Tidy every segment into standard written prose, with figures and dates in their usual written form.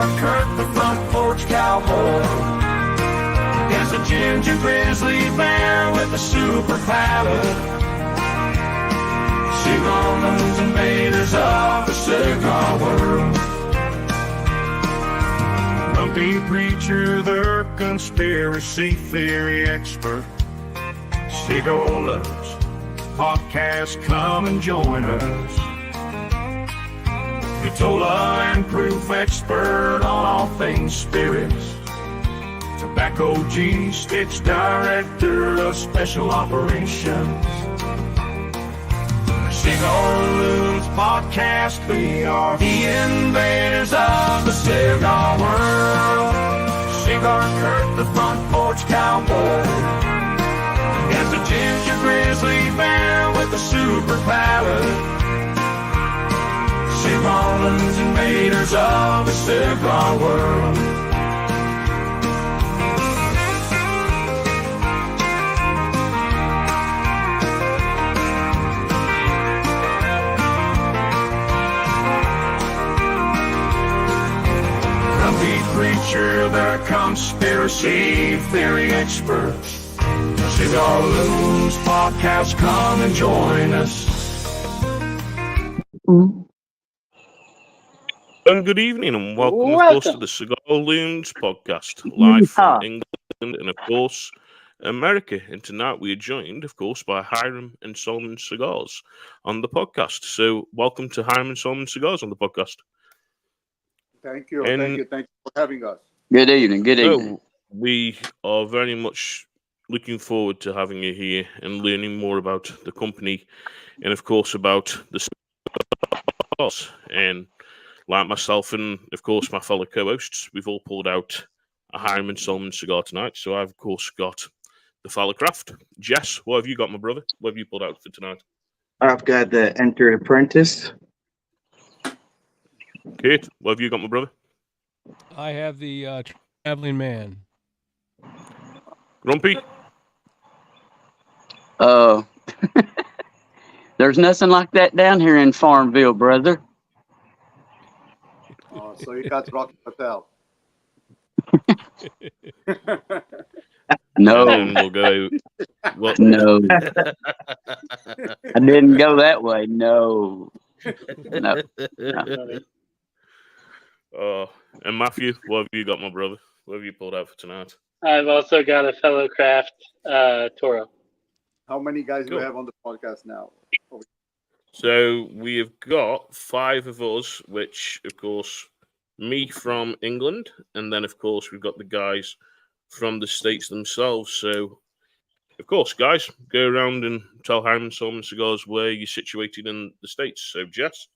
Kurt the front porch cowboy is a ginger grizzly bear with a super palate. Cigar moons invaders of the cigar world. Grumpy preacher, the conspiracy theory expert. Cigar Loves podcast, come and join us. Vitola and proof expert on all things spirits. Tobacco genie, Stitch director of special operations. Cigar Loons podcast, we are the invaders of the cigar world. Cigar Kurt, the front porch cowboy, is a ginger grizzly bear with a super palate. Cigar Loons invaders of the cigar world. Preacher, the conspiracy theory expert. Cigar Loons podcast, come and join us. And good evening, and welcome, of course, to the Cigar Loons podcast, live from England and, of course, America. And tonight we are joined, of course, by Hiram and Solomon Cigars on the podcast. So, welcome to Hiram and Solomon Cigars on the podcast. Thank you. Thank you for having us. Good evening. Good evening. So, we are very much looking forward to having you here and learning more about the company and, of course, about the cigars. And like myself and, of course, my fellow co-hosts, we've all pulled out a Hiram and Solomon cigar tonight. So I've, of course, got the Fowler Craft. Jess, what have you got, my brother? What have you pulled out for tonight? I've got the Enter Apprentice. Kate, what have you got, my brother? I have the Traveling Man. Grumpy? There's nothing like that down here in Farmville, brother. Oh, so you got Rocky Patel. No. And we'll go. What? No. I didn't go that way. No. No. And Matthew, what have you got, my brother? What have you pulled out for tonight? I've also got a fellow craft Toro. How many guys do we have on the podcast now? So we have got 5 of us, which, of course, me from England, and then, of course, we've got the guys from the States themselves. So, of course, guys, go around and tell Hiram and Solomon Cigars where you're situated in the States. So, Jess?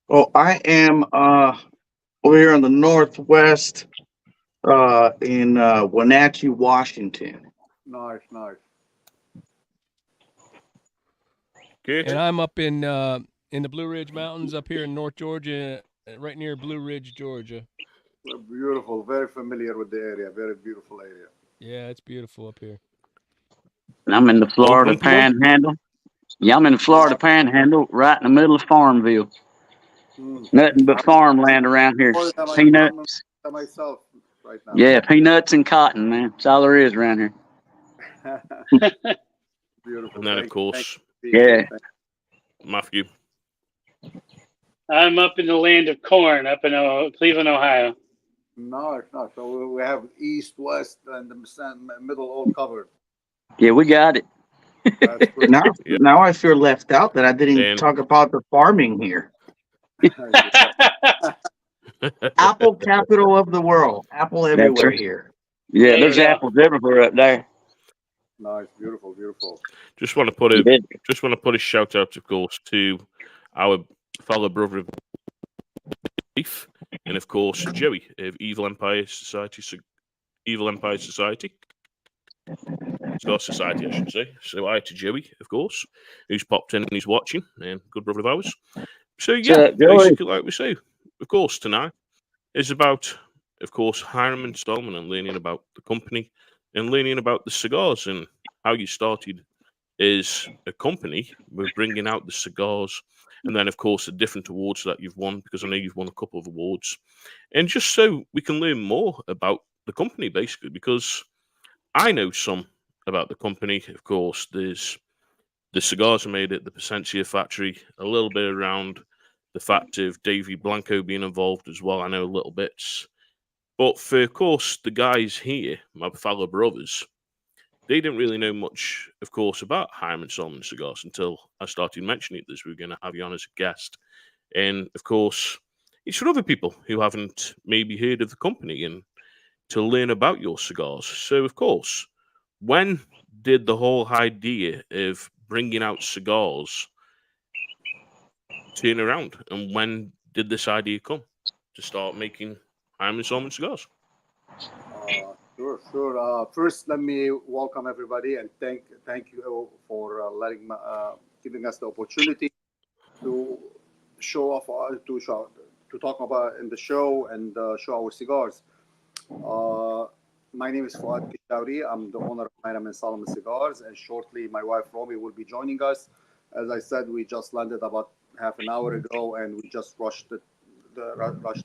Well, I am over here in the Northwest in Wenatchee, Washington. Nice. Good. And I'm up in the Blue Ridge Mountains up here in North Georgia, right near Blue Ridge, Georgia. Beautiful. Very familiar with the area. Very beautiful area. Yeah, it's beautiful up here. And I'm in the Florida Panhandle. Yeah, I'm in the Florida Panhandle, right in the middle of Farmville. Nothing but farmland around here. Peanuts. Myself right now. Yeah, peanuts and cotton, man. That's all there is around here. Beautiful. And then, of course, Yeah. Matthew. I'm up in the land of corn, up in Cleveland, Ohio. Nice. So we have east, west, and the middle all covered. Yeah, we got it. That's good. Now I feel left out that I didn't talk about the farming here. Apple capital of the world. Apple everywhere here. Yeah, there's apples everywhere up there. Nice, beautiful. Just want to put a shout out, of course, to our fellow brother Beef, and of course Joey of Evil Empire Society. Cigar Society, I should say. So hi to Joey, of course, who's popped in and he's watching, and good brother of ours. So yeah, basically, like we say, of course, tonight is about, of course, Hiram and Solomon and learning about the company and learning about the cigars and how you started as a company, we're bringing out the cigars, and then, of course, the different awards that you've won, because I know you've won a couple of awards, and just so we can learn more about the company, basically, because I know some about the company. Of course, there's the cigars are made at the Placencia factory, a little bit around the fact of Davy Blanco being involved as well. I know little bits. But for, of course, the guys here, my fellow brothers, they didn't really know much, of course, about Hiram Solomon Cigars until I started mentioning this. We were going to have you on as a guest. And, of course, it's for other people who haven't maybe heard of the company and to learn about your cigars. So, of course, when did the whole idea of bringing out cigars turn around? And when did this idea come to start making Hiram Solomon cigars? Sure. First, let me welcome everybody and thank you for giving us the opportunity to show off to talk about in the show and show our cigars. My name is Fouad Kashouty. I'm the owner of Hiram Solomon Cigars, and shortly my wife Romy will be joining us. As I said, we just landed about half an hour ago, and we just rushed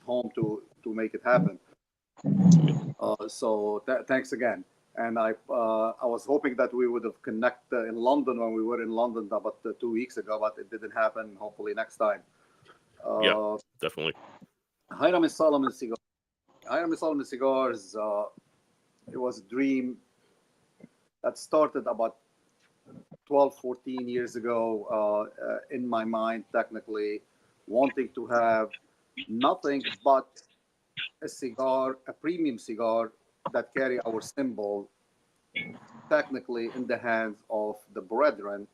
home to make it happen. So thanks again. And I was hoping that we would have connected in London when we were in London about 2 weeks ago, but it didn't happen. Hopefully next time. Yeah, definitely. Hiram Solomon Cigars. Hiram Solomon Cigars. It was a dream that started about 12, 14 years ago in my mind, technically, wanting to have nothing but a cigar, a premium cigar that carry our symbol, technically in the hands of the brethren,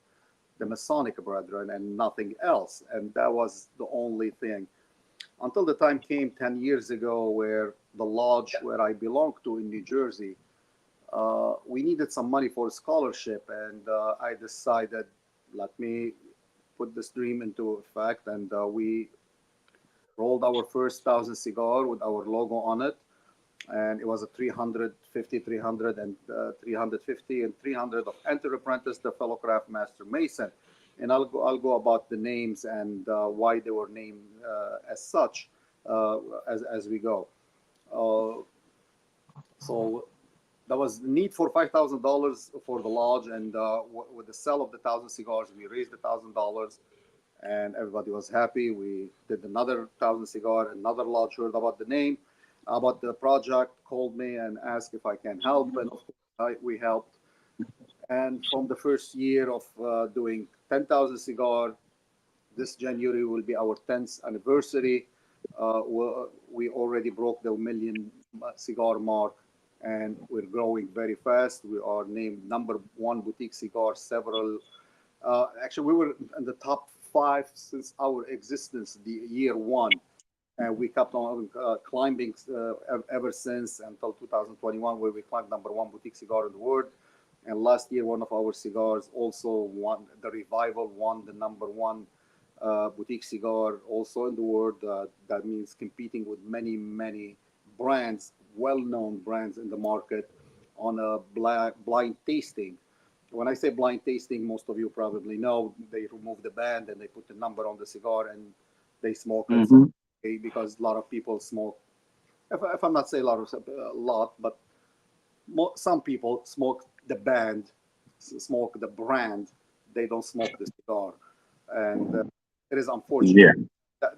the Masonic brethren, and nothing else. And that was the only thing. Until the time came 10 years ago where the lodge where I belonged to in New Jersey, we needed some money for a scholarship, and I decided, let me put this dream into effect, and we rolled our first 1,000 cigar with our logo on it, and it was a 350, 300, and 350, and 300 of Enter Apprentice, the fellow craft master Mason. And I'll go about the names and why they were named as such as we go. So that was need for $5,000 for the lodge, and with the sale of the 1,000 cigars, we raised $1,000, and everybody was happy. We did another 1,000 cigar. Another lodge heard about the name, about the project, called me and asked if I can help, and of course we helped. And from the first year of doing 10,000 cigar, this January will be our 10th anniversary. We already broke the 1 million cigar mark, and we're growing very fast. We are named #1 boutique cigar several. Actually, we were in the top 5 since our existence, the year 1. And we kept on climbing ever since until 2021, where we climbed #1 boutique cigar in the world. And last year, one of our cigars also won, the Revival won the #1 boutique cigar also in the world. That means competing with many, many brands, well-known brands in the market on a blind tasting. When I say blind tasting, most of you probably know they remove the band and they put the number on the cigar and they smoke it. Mhm. Okay, because a lot of people smoke. If I'm not saying a lot, but some people smoke the band, smoke the brand. They don't smoke the cigar, and it is unfortunate. Yeah.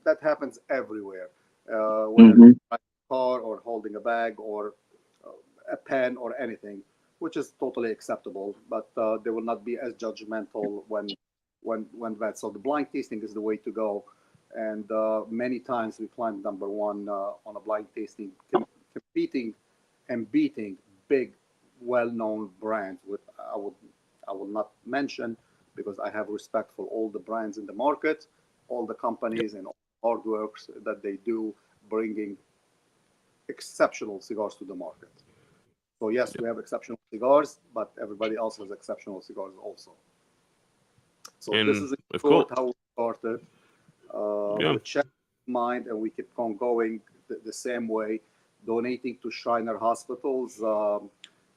That happens everywhere, whether Mhm. it's a car or holding a bag or a pen or anything, which is totally acceptable. But they will not be as judgmental when that. So the blind tasting is the way to go. And many times we climbed #1 on a blind tasting, competing and beating big, well-known brands. I will not mention because I have respect for all the brands in the market, all the companies and all the hard works that they do, bringing exceptional cigars to the market. So yes, we have exceptional cigars, but everybody else has exceptional cigars also. So And this is in of short course, how we started. yeah, With Chef in mind, and we keep on going the same way, donating to Shriner hospitals.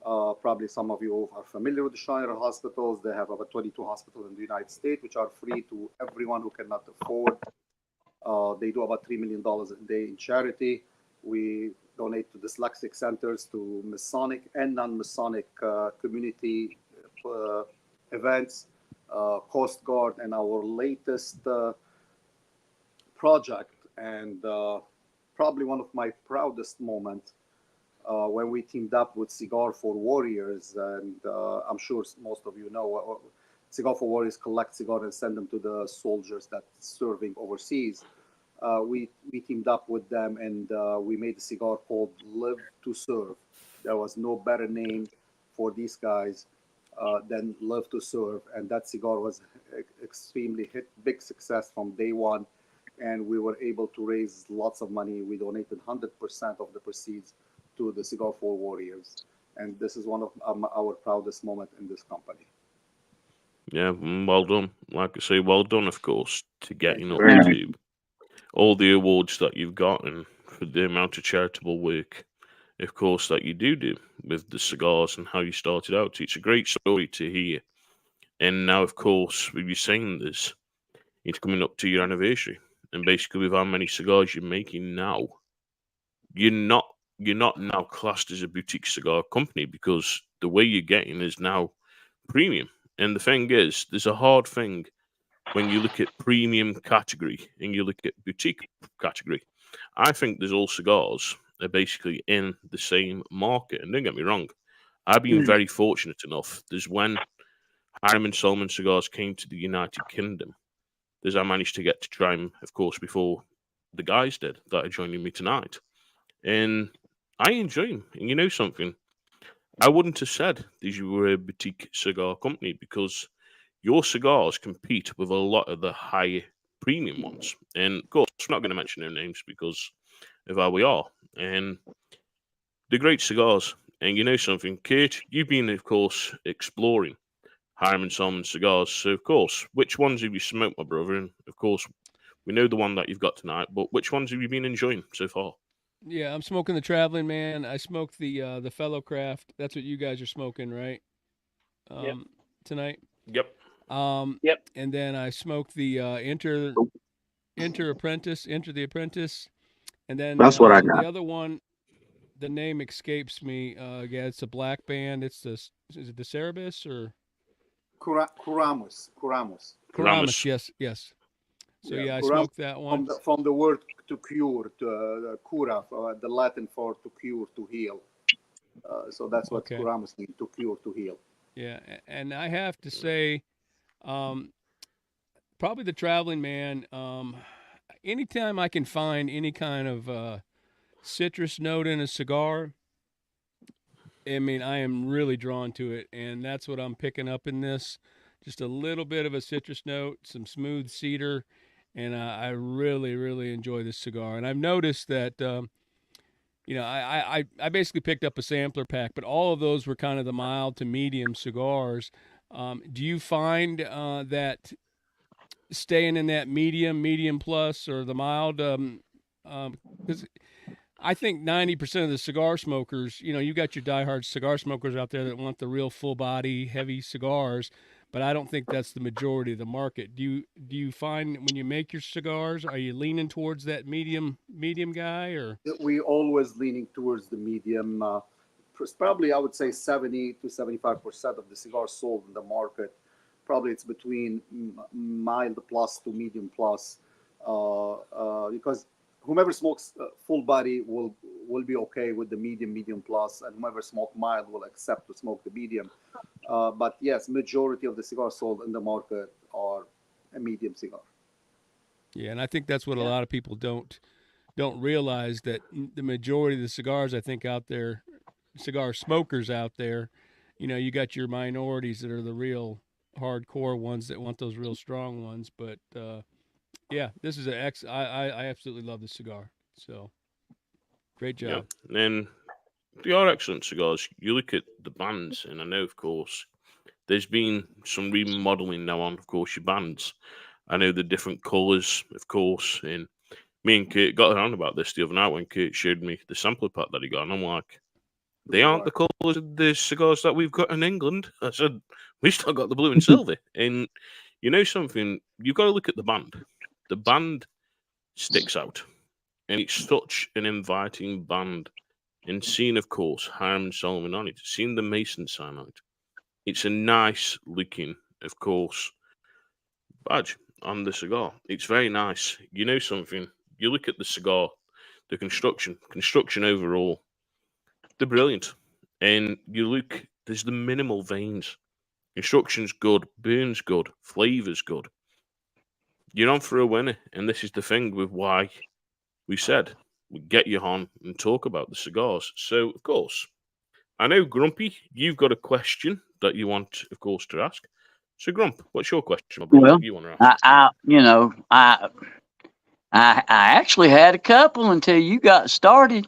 Probably some of you are familiar with the Shiner hospitals. They have about 22 hospitals in the United States, which are free to everyone who cannot afford. They do about $3 million a day in charity. We donate to dyslexic centers, to Masonic and non-Masonic community events, Coast Guard, and our latest project, and probably one of my proudest moments when we teamed up with Cigar for Warriors. And I'm sure most of you know, Cigar for Warriors collect cigars and send them to the soldiers that's serving overseas. We teamed up with them, and we made a cigar called Live to Serve. There was no better name for these guys than Live to Serve. And that cigar was extremely big success from day one. And we were able to raise lots of money. We donated 100% of the proceeds to the Cigar for Warriors. And this is one of our proudest moments in this company. Yeah, well done. Like I say, well done, of course, to getting up Very nice. to all the awards that you've gotten for the amount of charitable work, of course, that you do with the cigars and how you started out. It's a great story to hear. And now, of course, with you saying this, it's coming up to your anniversary. And basically, with how many cigars you're making now, you're not now classed as a boutique cigar company, because the way you're getting is now premium. And the thing is, there's a hard thing when you look at premium category and you look at boutique category. I think there's all cigars are basically in the same market. And don't get me wrong, I've been very fortunate enough. There's when Hiram Solomon Cigars came to the United Kingdom, there's I managed to get to try them, of course, before the guys did that are joining me tonight. And I enjoy them. And you know something? I wouldn't have said that you were a boutique cigar company, because your cigars compete with a lot of the higher premium ones. And of course, I'm not going to mention their names because of how we are. And they're great cigars. And you know something, Kurt, you've been, of course, exploring Hiram and Solomon cigars. So, of course, which ones have you smoked, my brother? And, of course, we know the one that you've got tonight, but which ones have you been enjoying so far? Yeah, I'm smoking the Traveling Man. I smoked the Fellow Craft. That's what you guys are smoking, right? Yep. Tonight. Yep. Yep. And then I smoked the Enter the Apprentice, and then That's what I the got. other one, the name escapes me. Yeah, it's a black band. Is it the Cerebus or Kuramus. Karamas? Yes. So yeah, I smoked that one. From the word to cure, to cura, the Latin for to cure, to heal. So that's what Okay. Kuramus means, to cure, to heal. Yeah, and I have to say, probably the Traveling Man. Anytime I can find any kind of citrus note in a cigar, I mean, I am really drawn to it, and that's what I'm picking up in this. Just a little bit of a citrus note, some smooth cedar, and I really, really enjoy this cigar. And I've noticed that, I basically picked up a sampler pack, but all of those were kind of the mild to medium cigars. Do you find that staying in that medium plus, or the mild? Because I think 90% of the cigar smokers, you got your diehard cigar smokers out there that want the real full body, heavy cigars, but I don't think that's the majority of the market. Do you find when you make your cigars, are you leaning towards that medium guy, or? We always leaning towards the medium. Probably I would say 70 to 75% of the cigars sold in the market, probably it's between mild plus to medium plus, because whomever smokes full body will be okay with the medium plus, and whomever smoke mild will accept to smoke the medium. But yes, majority of the cigars sold in the market are a medium cigar. Yeah, and I think that's what a lot of people don't realize, that the majority of the cigars I think out there, cigar smokers out there, you got your minorities that are the real hardcore ones that want those real strong ones. But yeah, this is I absolutely love this cigar. So great job. Yeah. And they are excellent cigars. You look at the bands, and I know, of course, there's been some remodeling now on, of course, your bands. I know the different colours, of course, and me and Kurt got around about this the other night when Kurt showed me the sampler pack that he got, and I'm like, They aren't the colours of the cigars that we've got in England. I said, we've still got the blue and silver. And you know something? You've got to look at the band. The band sticks out. And it's such an inviting band. And seeing, of course, Hiram Solomon on it, seeing the Mason sign on it, it's a nice looking, of course, badge on the cigar. It's very nice. You know something? You look at the cigar, the construction overall, they're brilliant. And you look, there's the minimal veins. Construction's good, burns good, flavor's good. You're on for a winner. And this is the thing with why we said we get you on and talk about the cigars. So, of course, I know, Grumpy, you've got a question that you want, of course, to ask. So, Grump, what's your question, my brother? Well, You want to ask? I actually had a couple until you got started.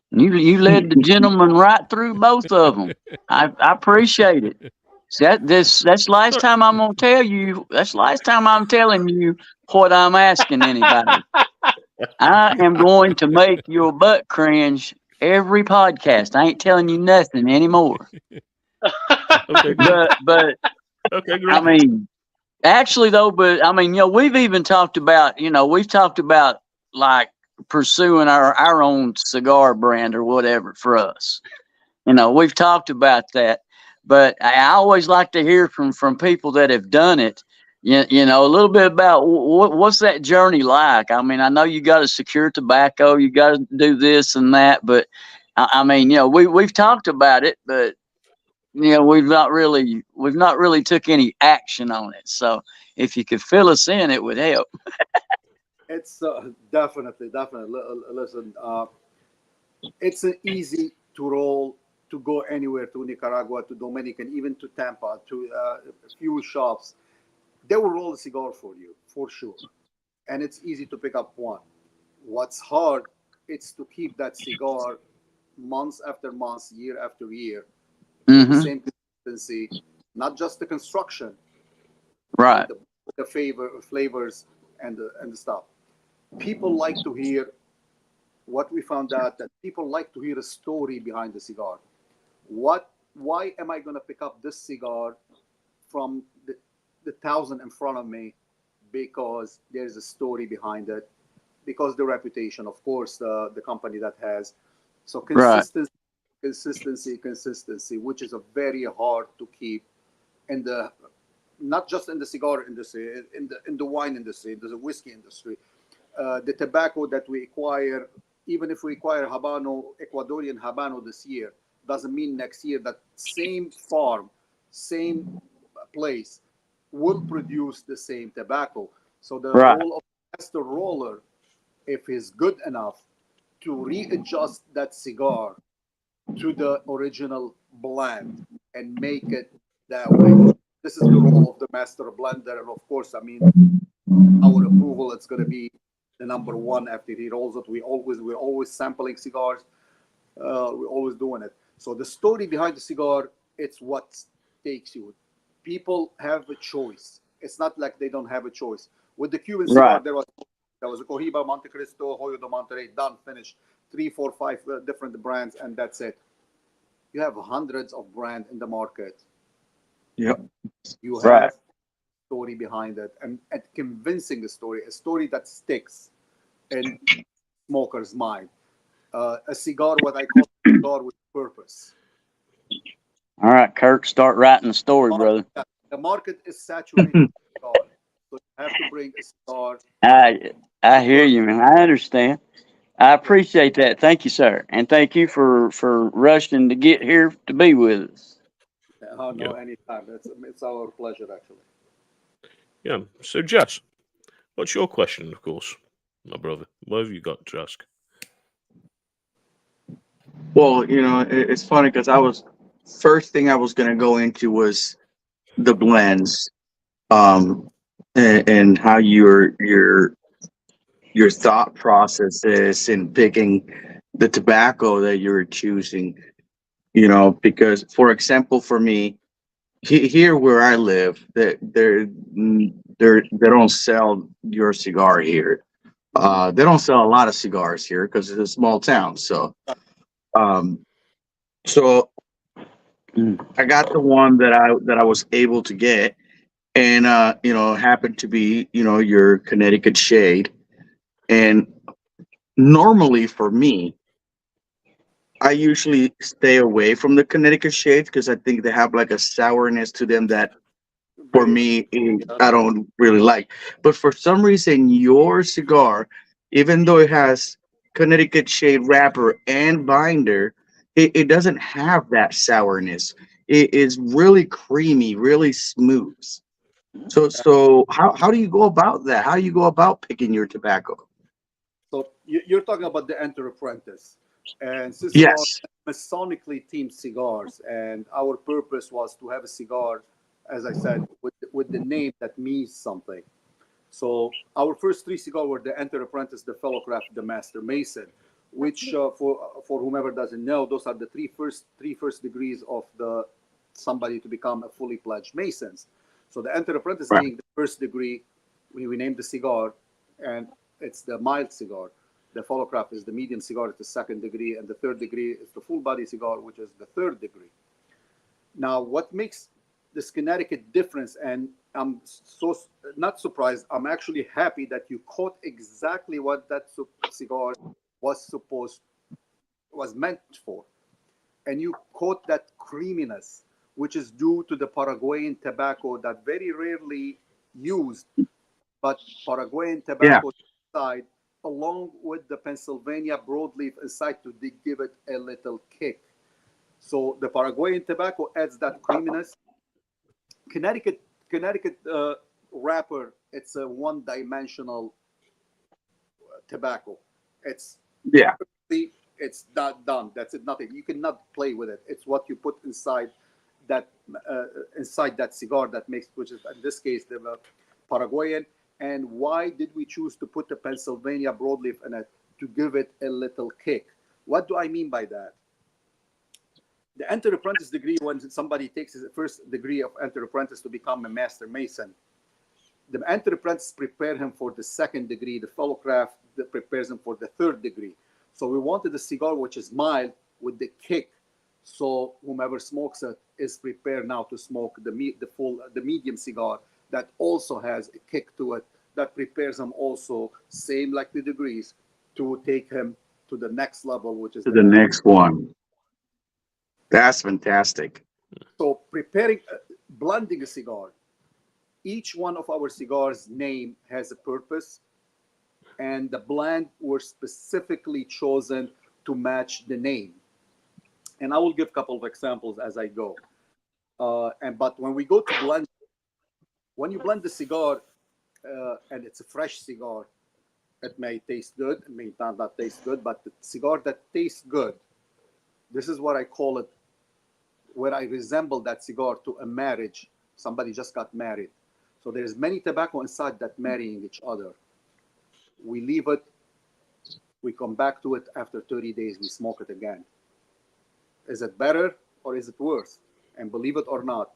You led the gentleman right through both of them. I appreciate it. See, that's last time I'm gonna tell you. That's last time I'm telling you what I'm asking anybody. I am going to make your butt cringe every podcast. I ain't telling you nothing anymore. Okay, But okay, I Grump. mean, actually though, we've even talked about, like pursuing our own cigar brand or whatever for us. We've talked about that, but I always like to hear from people that have done it. A little bit about what's that journey like. I mean, I know you got to secure tobacco, you got to do this and that, but we've talked about it, but we've not really took any action on it. So if you could fill us in, it would help. It's definitely. Listen, it's easy to roll, to go anywhere, to Nicaragua, to Dominican, even to Tampa, to a few shops. They will roll a cigar for you, for sure. And it's easy to pick up one. What's hard, it's to keep that cigar months after months, year after year, Mm-hmm. the same consistency, not just the construction, Right. the flavors and the stuff. People like to hear what we found out, that people like to hear a story behind the cigar. Why am I going to pick up this cigar from the thousand in front of me? Because there's a story behind it, because the reputation, of course, the company that has. So consistency, Right. consistency, which is a very hard to keep in the, not just in the cigar industry, in the wine industry, in the whiskey industry. The tobacco that we acquire, even if we acquire Habano, Ecuadorian Habano this year, doesn't mean next year that same farm, same place will produce the same tobacco. So the Right. role of the master roller, if he's good enough to readjust that cigar to the original blend and make it that way. This is the role of the master blender. And of course, I mean, our approval, it's going to be the number one after he rolls it. We're always sampling cigars. We're always doing it. So the story behind the cigar, it's what takes you. People have a choice. It's not like they don't have a choice. With the Cuban cigar, Right. there was a Cohiba, Monte Cristo, Hoyo de Monterrey, done, finished. 3, 4, 5 different brands, and that's it. You have hundreds of brands in the market. Yep. You have Right. story behind it, and convincing a story that sticks in smoker's mind. A cigar, what I call a cigar with purpose. All right, Kirk, start writing the story, brother. The market is saturated with cigars, so you have to bring a cigar. I hear you, man. I understand. I appreciate that. Thank you, sir, and thank you for rushing to get here to be with us. Oh, no, Yeah. anytime. It's our pleasure, actually. Yeah. So, Jess, what's your question, of course, my brother? What have you got to ask? Well, it's funny because first thing I was going to go into was the blends, and how your thought process is in picking the tobacco that you're choosing. Because, for example, for me, here where I live, that they don't sell your cigar here. They don't sell a lot of cigars here because it's a small town. So, um, So I got the one that I was able to get, and happened to be your Connecticut shade. And normally for me, I usually stay away from the Connecticut shades because I think they have like a sourness to them that for Very me yeah. I don't really like. But for some reason, your cigar, even though it has Connecticut shade wrapper and binder, it doesn't have that sourness. It is really creamy, really smooth. So how do you go about that? How do you go about picking your tobacco? So you're talking about the Enter Apprentice, and since we are Yes. Masonically themed cigars, and our purpose was to have a cigar, as I said, with the name that means something. So our first three cigars were the Enter Apprentice, the Fellowcraft, the Master Mason, which for whomever doesn't know, those are the three first degrees of the somebody to become a fully pledged Masons. So the Enter Apprentice Right. being the first degree, we named the cigar, and it's the mild cigar. The Fellowcraft is the medium cigar, it's the second degree, and the third degree is the full body cigar, which is the third degree. Now, what makes this Connecticut difference, and I'm so not surprised, I'm actually happy that you caught exactly what that cigar was was meant for. And you caught that creaminess, which is due to the Paraguayan tobacco that very rarely used, but Paraguayan Yeah. tobacco side, along with the Pennsylvania broadleaf inside to give it a little kick. So the Paraguayan tobacco adds that creaminess. Connecticut wrapper, it's a one-dimensional tobacco. It's Yeah. it's not done. That's it. Nothing. You cannot play with it. It's what you put that inside that cigar that makes, which is in this case the Paraguayan. And why did we choose to put the Pennsylvania broadleaf in it? To give it a little kick. What do I mean by that? The Enter Apprentice degree, when somebody takes his first degree of Enter Apprentice to become a Master Mason, the Enter Apprentice prepare him for the second degree. The Fellowcraft that prepares him for the third degree. So we wanted a cigar which is mild with the kick. So whomever smokes it is prepared now to smoke the medium cigar that also has a kick to it that prepares him also, same like the degrees, to take him to the next level, which is To the the master. next one. That's fantastic. So preparing, blending a cigar. Each one of our cigars' name has a purpose, and the blend were specifically chosen to match the name. And I will give a couple of examples as I go. But when we go to blend, when you blend the cigar, and it's a fresh cigar, it may taste good, it may not taste good, but the cigar that tastes good, this is what I call it, where I resemble that cigar to a marriage. Somebody just got married. So there's many tobacco inside that marrying each other. We leave it, we come back to it after 30 days, we smoke it again. Is it better or is it worse? And believe it or not,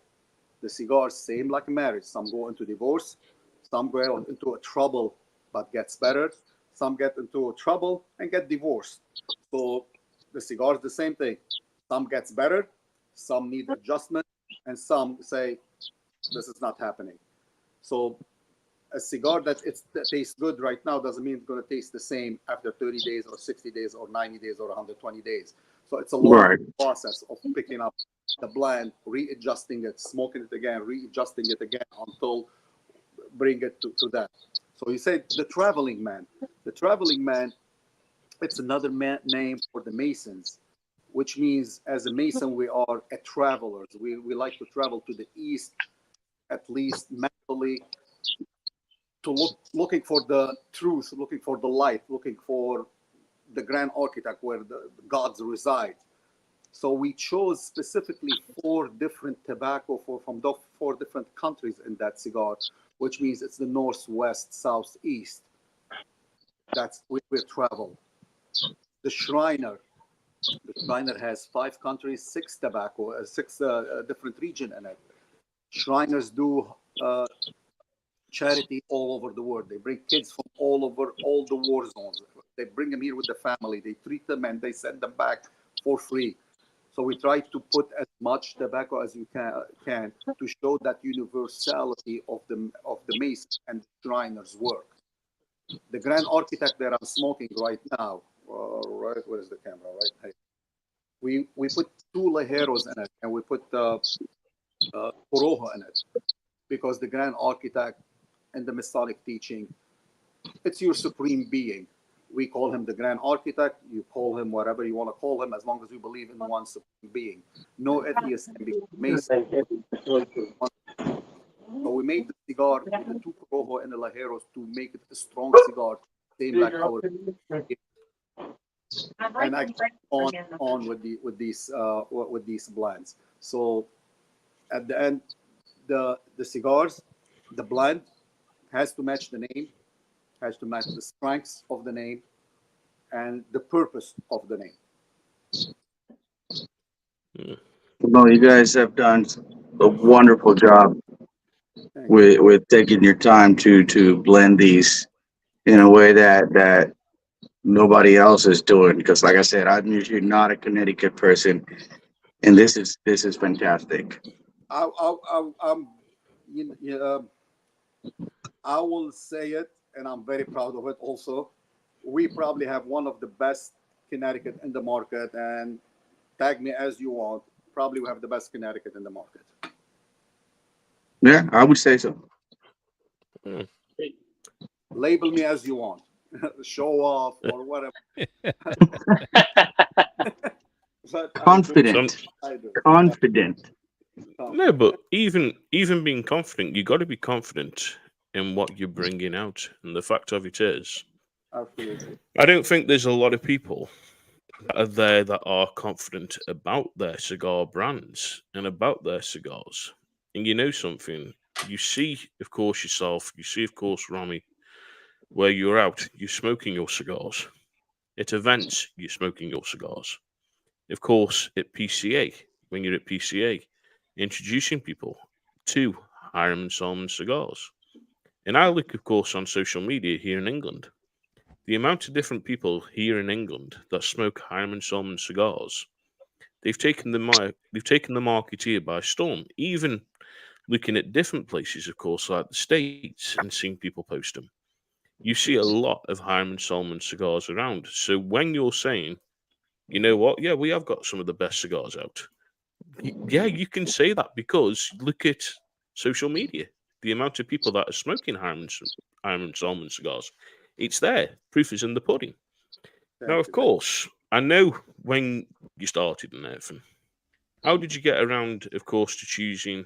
the cigars, same like a marriage. Some go into divorce, some go into a trouble but gets better, some get into trouble and get divorced. So the cigars, the same thing. Some gets better, some need adjustment, and some say this is not happening. So a cigar that tastes good right now doesn't mean it's going to taste the same after 30 days or 60 days or 90 days or 120 days. So it's a long Right. process of picking up the blend, readjusting it, smoking it again, readjusting it again until bring it to that. So you say the traveling man. The traveling man, it's another name for the Masons, which means as a Mason, we are a travelers. We like to travel to the East, at least mentally, to looking for the truth, looking for the light, looking for the grand architect where the gods reside. So we chose specifically four different tobacco from the four different countries in that cigar, which means it's the northwest, southeast. That's where we travel. The Shriner. The Shriner has 5 countries, six different region in it. Shriners do charity all over the world. They bring kids from all over all the war zones. They bring them here with the family. They treat them and they send them back for free. So we try to put as much tobacco as you can to show that universality of the mason and the Shriner's work. The grand architect that I'm smoking right now, right, where is the camera? Right, hey. We put 2 Ligeros in it, and we put Corojo in it, because the grand architect and the Masonic teaching, it's your supreme being. We call him the grand architect. You call him whatever you want to call him, as long as you believe in one supreme being. No atheist can be Mason. So we made the cigar with the 2 Corojo and the Ligeros to make it a strong cigar, same like our. And I keep on with these blends. So at the end, the cigars, the blend has to match the name, has to match the strengths of the name, and the purpose of the name. No, you guys have done a wonderful job with taking your time to blend these in a way that nobody else is doing. Because, like I said, I'm usually not a Connecticut person, and this is fantastic. I'm, I will say it, and I'm very proud of it. Also, we probably have one of the best Connecticut in the market, and tag me as you want. Probably we have the best Connecticut in the market. Yeah, I would say so. Label me as you want. Show off or whatever. But Confident. I do. Confident. No, but even being confident, you got to be confident in what you're bringing out. And the fact of it is, Absolutely. I don't think there's a lot of people that are there that are confident about their cigar brands and about their cigars. And you know something, you see, of course, yourself, you see, of course, Romy, where you're out, you're smoking your cigars. At events, you're smoking your cigars. Of course, at PCA, when you're at PCA, introducing people to Hiram Solomon Cigars. And I look, of course, on social media here in England. The amount of different people here in England that smoke Hiram Solomon cigars, they've taken the market here by storm. Even looking at different places, of course, like the States, and seeing people post them. You see a lot of Hiram Solomon cigars around. So when you're saying, you know what, yeah, we have got some of the best cigars out. Yeah, you can say that because look at social media. The amount of people that are smoking Hiram Solomon cigars, it's there. Proof is in the pudding. Now, of course, I know when you started and everything. How did you get around, of course, to choosing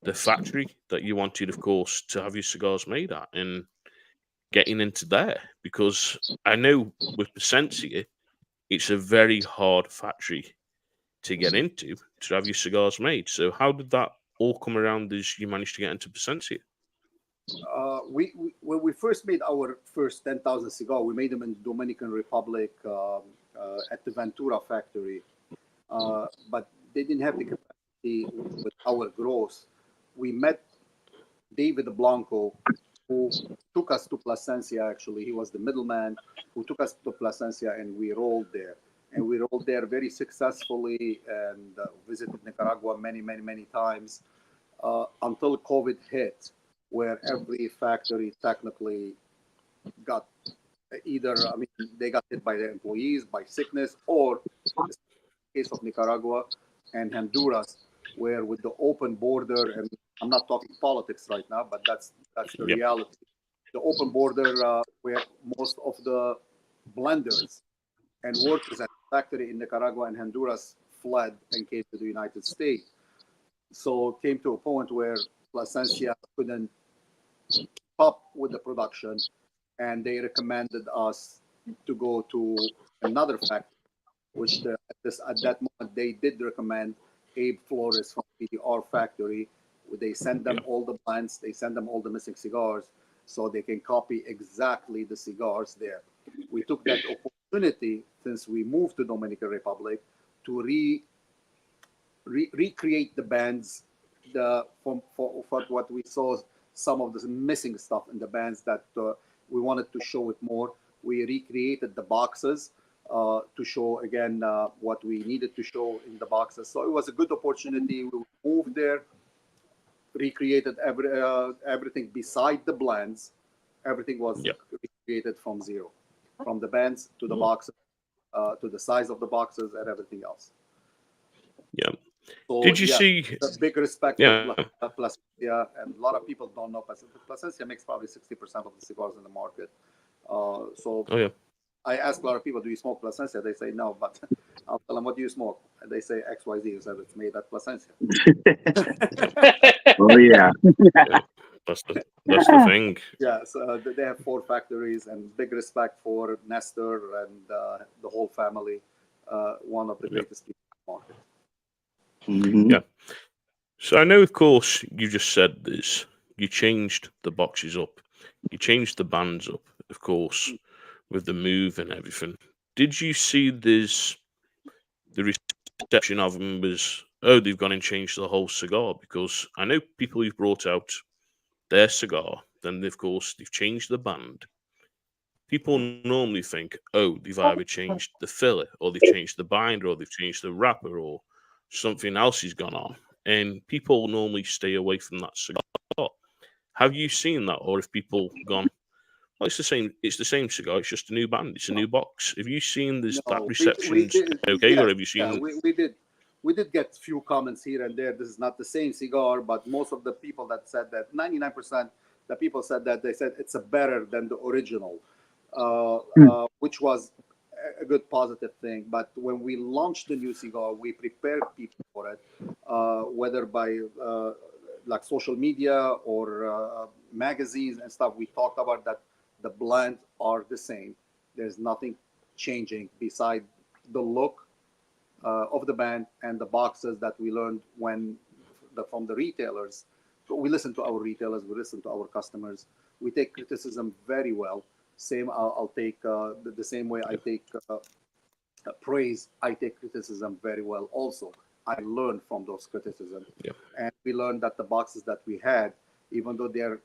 the factory that you wanted, of course, to have your cigars made at and getting into there? Because I know with Placencia, it's a very hard factory to get into to have your cigars made. So how did that all come around as you managed to get into Placencia? When we first made our first 10,000 cigar, we made them in the Dominican Republic at the Ventura factory, but they didn't have the capacity with our growth. We met David Blanco, who took us to Placencia. Actually, he was the middleman who took us to Placencia, and we rolled there. And we rolled there very successfully and visited Nicaragua many times until COVID hit, where every factory technically got either, they got hit by their employees, by sickness, or in the case of Nicaragua and Honduras, where with the open border, and I'm not talking politics right now, but that's the reality. The open border, where most of the blenders and workers at the factory in Nicaragua and Honduras fled and came to the United States. So it came to a point where Placencia couldn't keep up with the production, and they recommended us to go to another factory, which at that moment they did recommend Abe Flores from PDR factory. They send them all the blends, they send them all the missing cigars, so they can copy exactly the cigars there. We took that opportunity, since we moved to Dominican Republic, to recreate the bands for what we saw, some of the missing stuff in the bands that we wanted to show it more. We recreated the boxes. to show again what we needed to show in the boxes. So it was a good opportunity. We moved there, recreated everything beside the blends. Everything was Yep. recreated from zero, from the bands to the boxes, to the size of the boxes and everything else. Yeah. So Did you yeah, see? a big respect Yeah. for Plasencia, and a lot of people don't know Plasencia. Plasencia makes probably 60% of the cigars in the market. So Oh yeah. I ask a lot of people, do you smoke Plasencia? They say no, but I'll tell them, what do you smoke? And they say XYZ, so it's made at Plasencia. Oh yeah. Yeah. That's the thing. Yeah, so they have 4 factories, and big respect for Nestor and the whole family. One of the Yep. greatest people in the market. Mhm. Yeah. So I know, of course, you just said this. You changed the boxes up. You changed the bands up, of course, with the move and everything. Did you see this? The reception of them was, oh, they've gone and changed the whole cigar, because I know people who've brought out their cigar, then of course they've changed the band. People normally think, oh, they've either changed the filler, or they've changed the binder, or they've changed the wrapper, or something else has gone on. And people normally stay away from that cigar. Have you seen that, or have people gone, well, it's the same. It's the same cigar. It's just a new band. It's a new box. Have you seen this that No, we reception's did. okay, or Yes, have you yeah, seen? we did get few comments here and there. This is not the same cigar, but most of the people that said that, 99%, the people said that, they said it's a better than the original, which was a good positive thing. But when we launched the new cigar, we prepared people for it, whether by like social media or magazines and stuff. We talked about that the blends are the same. There's nothing changing beside the look of the band and the boxes that we learned from the retailers. So we listen to our retailers, we listen to our customers. We take criticism very well. Same, I'll take the same way I take praise. I take criticism very well. Also, I learned from those criticisms, Yeah. and we learned that the boxes that we had, even though they're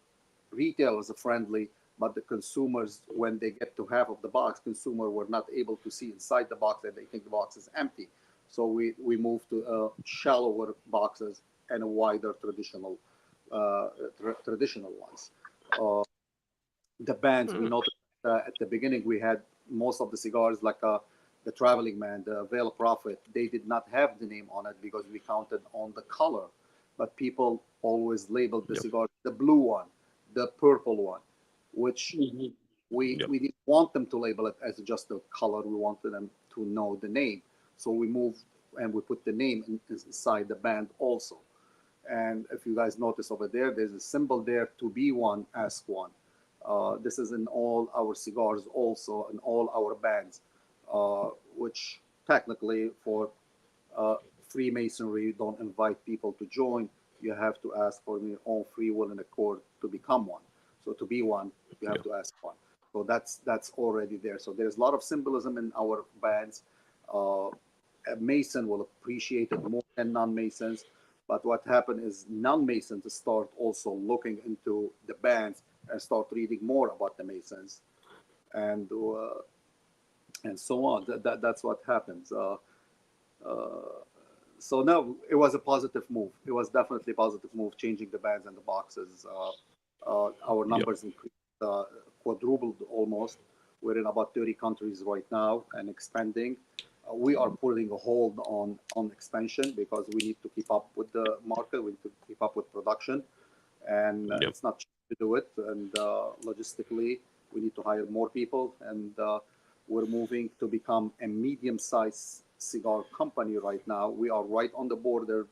retailers are friendly, but the consumers, when they get to half of the box, consumer were not able to see inside the box, and they think the box is empty. So we moved to shallower boxes and a wider traditional ones. Uh, the bands, we noticed at the beginning we had most of the cigars like the Traveling Man, the Veil of Prophet. They did not have the name on it because we counted on the color, but people always labeled the Yep. cigar the blue one, the purple one, which Mhm. Yep. we didn't want them to label it as just a color. We wanted them to know the name. So we moved and we put the name inside the band also. And if you guys notice over there, there's a symbol there, to be one, ask one. This is in all our cigars also, in all our bands, which technically for uh, Freemasonry, you don't invite people to join. You have to ask for your own free will and accord to become one. So to be one, you have Yeah. to ask one. So that's already there. So there's a lot of symbolism in our bands. A Mason will appreciate it more than non-Masons. But what happened is non-Masons start also looking into the bands and start reading more about the Masons, and so on. That's what happens. So no, it was a positive move. It was definitely a positive move, changing the bands and the boxes. Our Yep. numbers increased, quadrupled almost. We're in about 30 countries right now and expanding. We are putting a hold on expansion because we need to keep up with the market. We need to keep up with production, and Yep. it's not cheap to do it. And logistically, we need to hire more people, and we're moving to become a medium-sized cigar company right now. We are right on the border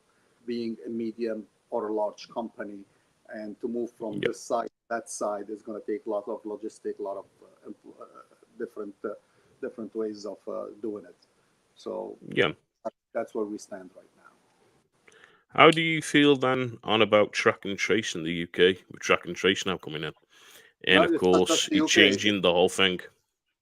being a medium or a large company, and to move from Yep. this side to that side is going to take a lot of logistic, a lot of different ways of doing it. So Yeah. that's where we stand right now. How do you feel then on about track and trace in the UK, with track and trace now coming in, and No, of it's not just course the you're UK. changing the whole thing?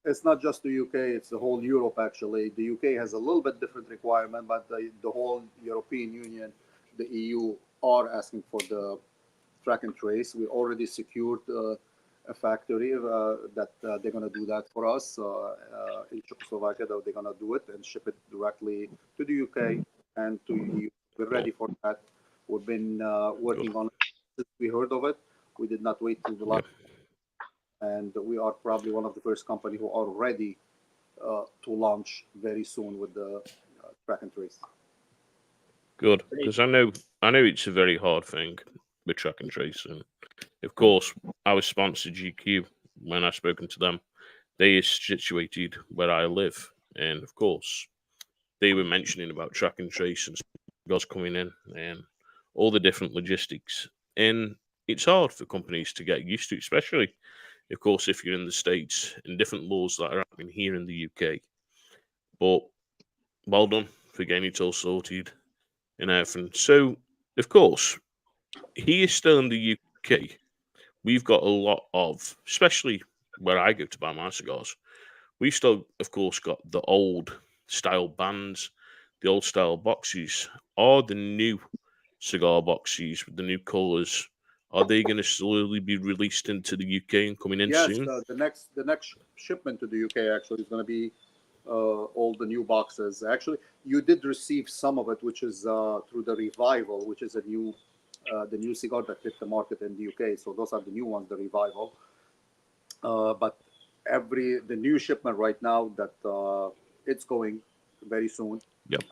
It's not just the UK, it's the whole Europe actually. The UK has a little bit different requirement, but the whole European Union, the EU, are asking for the track and trace. We already secured a factory that they're going to do that for us in Czechoslovakia. That they're going to do it and ship it directly to the UK and to EU. We're ready for that. We've been working on it since we heard of it. We did not wait till the last, and we are probably one of the first company who are ready to launch very soon with the track and trace. Good, because I know it's a very hard thing with track and trace, and of course, our sponsor GQ, when I've spoken to them, they is situated where I live, and of course, they were mentioning about track and trace and cigars coming in and all the different logistics, and it's hard for companies to get used to, especially, of course, if you're in the States and different laws that are happening here in the UK. But well done for getting it all sorted and everything. So, of course, here still in the UK, we've got a lot of, especially where I go to buy my cigars, we've still, of course, got the old style bands, the old style boxes, or the new cigar boxes with the new colours. Are they going to slowly be released into the UK and coming in Yes, soon? the next shipment to the UK actually is going to be all the new boxes. Actually, you did receive some of it, which is through the Revival, which is the new cigar that hit the market in the UK. So those are the new ones, the Revival. But the new shipment right now that it's going very soon Yep.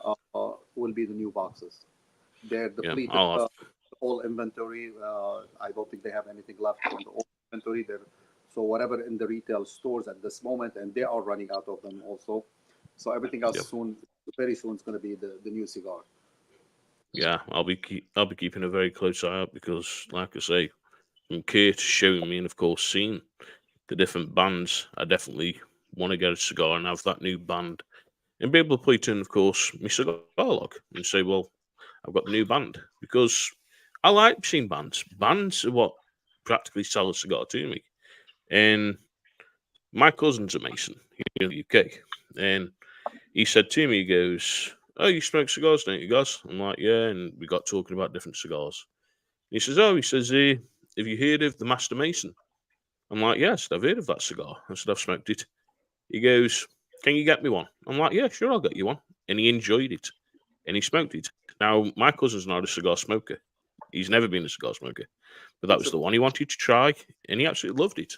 will be the new boxes. They're depleted. I'll have All inventory. I don't think they have anything left on the old inventory. So whatever in the retail stores at this moment, and they are running out of them also. So everything else very soon is going to be the new cigar. Yeah, I'll be keeping a very close eye out because, like I say, from Kurt showing me and of course seeing the different bands, I definitely want to get a cigar and have that new band and be able to play in, of course, my cigar log and say, well, I've got the new band because I like seeing bands. Bands are what practically sell a cigar to me. And my cousin's a Mason here in the UK, and he said to me, he goes, "Oh, you smoke cigars, don't you, guys?" I'm like, "Yeah," and we got talking about different cigars. He says, "Oh," he says, "Have you heard of the Master Mason?" I'm like, "Yes, I've heard of that cigar." I said, "I've smoked it." He goes, "Can you get me one?" I'm like, "Yeah, sure, I'll get you one." And he enjoyed it, and he smoked it. Now, my cousin's not a cigar smoker. He's never been a cigar smoker, but that was the one he wanted to try, and he absolutely loved it.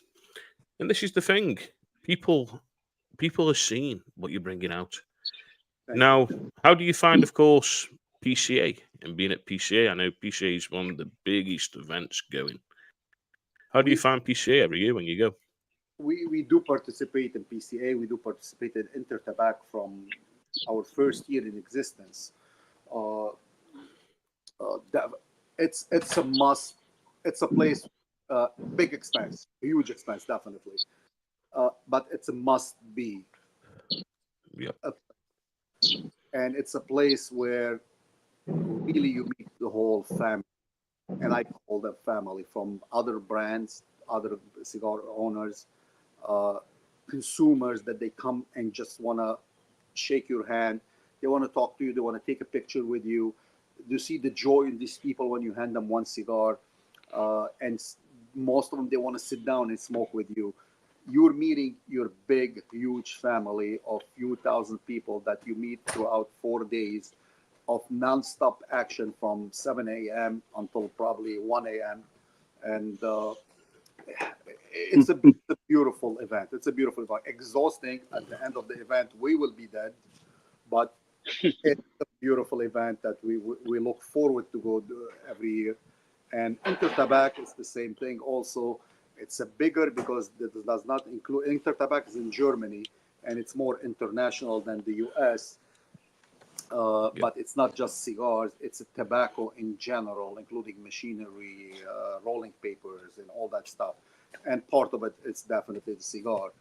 And this is the thing: people are seeing what you're bringing out. Now, how do you find, of course, PCA and being at PCA? I know PCA is one of the biggest events going. How do you find PCA every year when you go? We do participate in PCA. We do participate in Intertabac from our first year in existence. It's a must. It's a place, big expense, huge expense, definitely. But it's a must be. Yeah. And it's a place where really you meet the whole family. And I call them family from other brands, other cigar owners, consumers that they come and just want to shake your hand. They want to talk to you. They want to take a picture with you. You see the joy in these people when you hand them one cigar. And most of them, they want to sit down and smoke with you. You're meeting your big, huge family of few thousand people that you meet throughout 4 days of nonstop action from 7 a.m. until probably 1 a.m. And it's a beautiful event. It's a beautiful event. Exhausting at the end of the event. We will be dead, but it's a beautiful event that we look forward to go every year. And Intertabac is the same thing. Also, it's a bigger because it does not include Intertabac is in Germany, and it's more international than the U.S. But it's not just cigars, it's a tobacco in general, including machinery, rolling papers, and all that stuff. And part of it is definitely the cigar.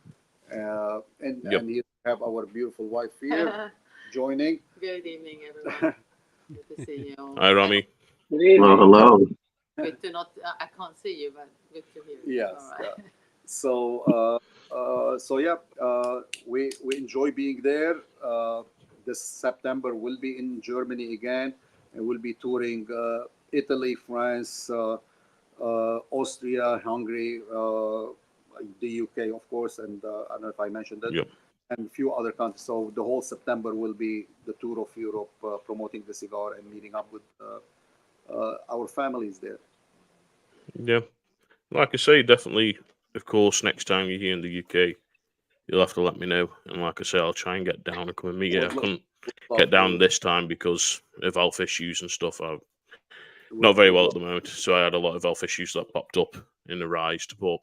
And here we have our beautiful wife here joining. Good evening, everyone. Good to see you. Hi, Romy. Good evening. Hello. Good to not, I can't see you, but good to hear you. Yes. All right. We enjoy being there. This September we'll be in Germany again, and we'll be touring Italy, France, Austria, Hungary, the UK, of course, and I don't know if I mentioned that, Yep. and a few other countries. So the whole September will be the tour of Europe, promoting the cigar and meeting up with our families there. Yeah. Like I say, definitely, of course, next time you're here in the UK, you'll have to let me know. And like I say, I'll try and get down and come and meet you. I Would love- couldn't love get down to- this time because of health issues and stuff. I'm would- not very would well love- at the moment, so I had a lot of health issues that popped up in the rise. But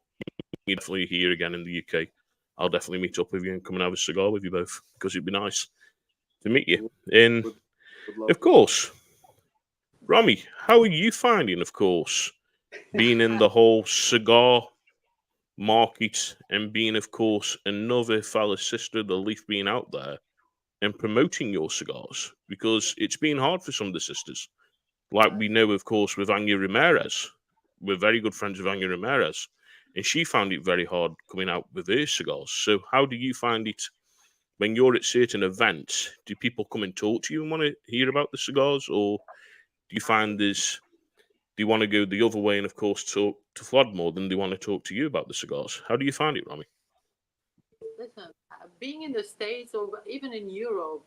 you're definitely here again in the UK. I'll definitely meet up with you and come and have a cigar with you both because it'd be nice to meet you. And would love of to. course, Romy, how are you finding, of course, being in the whole cigar market and being, of course, another fellow sister of the Leaf being out there and promoting your cigars? Because it's been hard for some of the sisters. Like we know, of course, with Anya Ramirez. We're very good friends with Anya Ramirez. And she found it very hard coming out with her cigars. So how do you find it when you're at certain events? Do people come and talk to you and want to hear about the cigars? Or do you find there's do you want to go the other way and, of course, talk to Fouad more than they want to talk to you about the cigars? How do you find it, Romy? Listen, being in the States or even in Europe,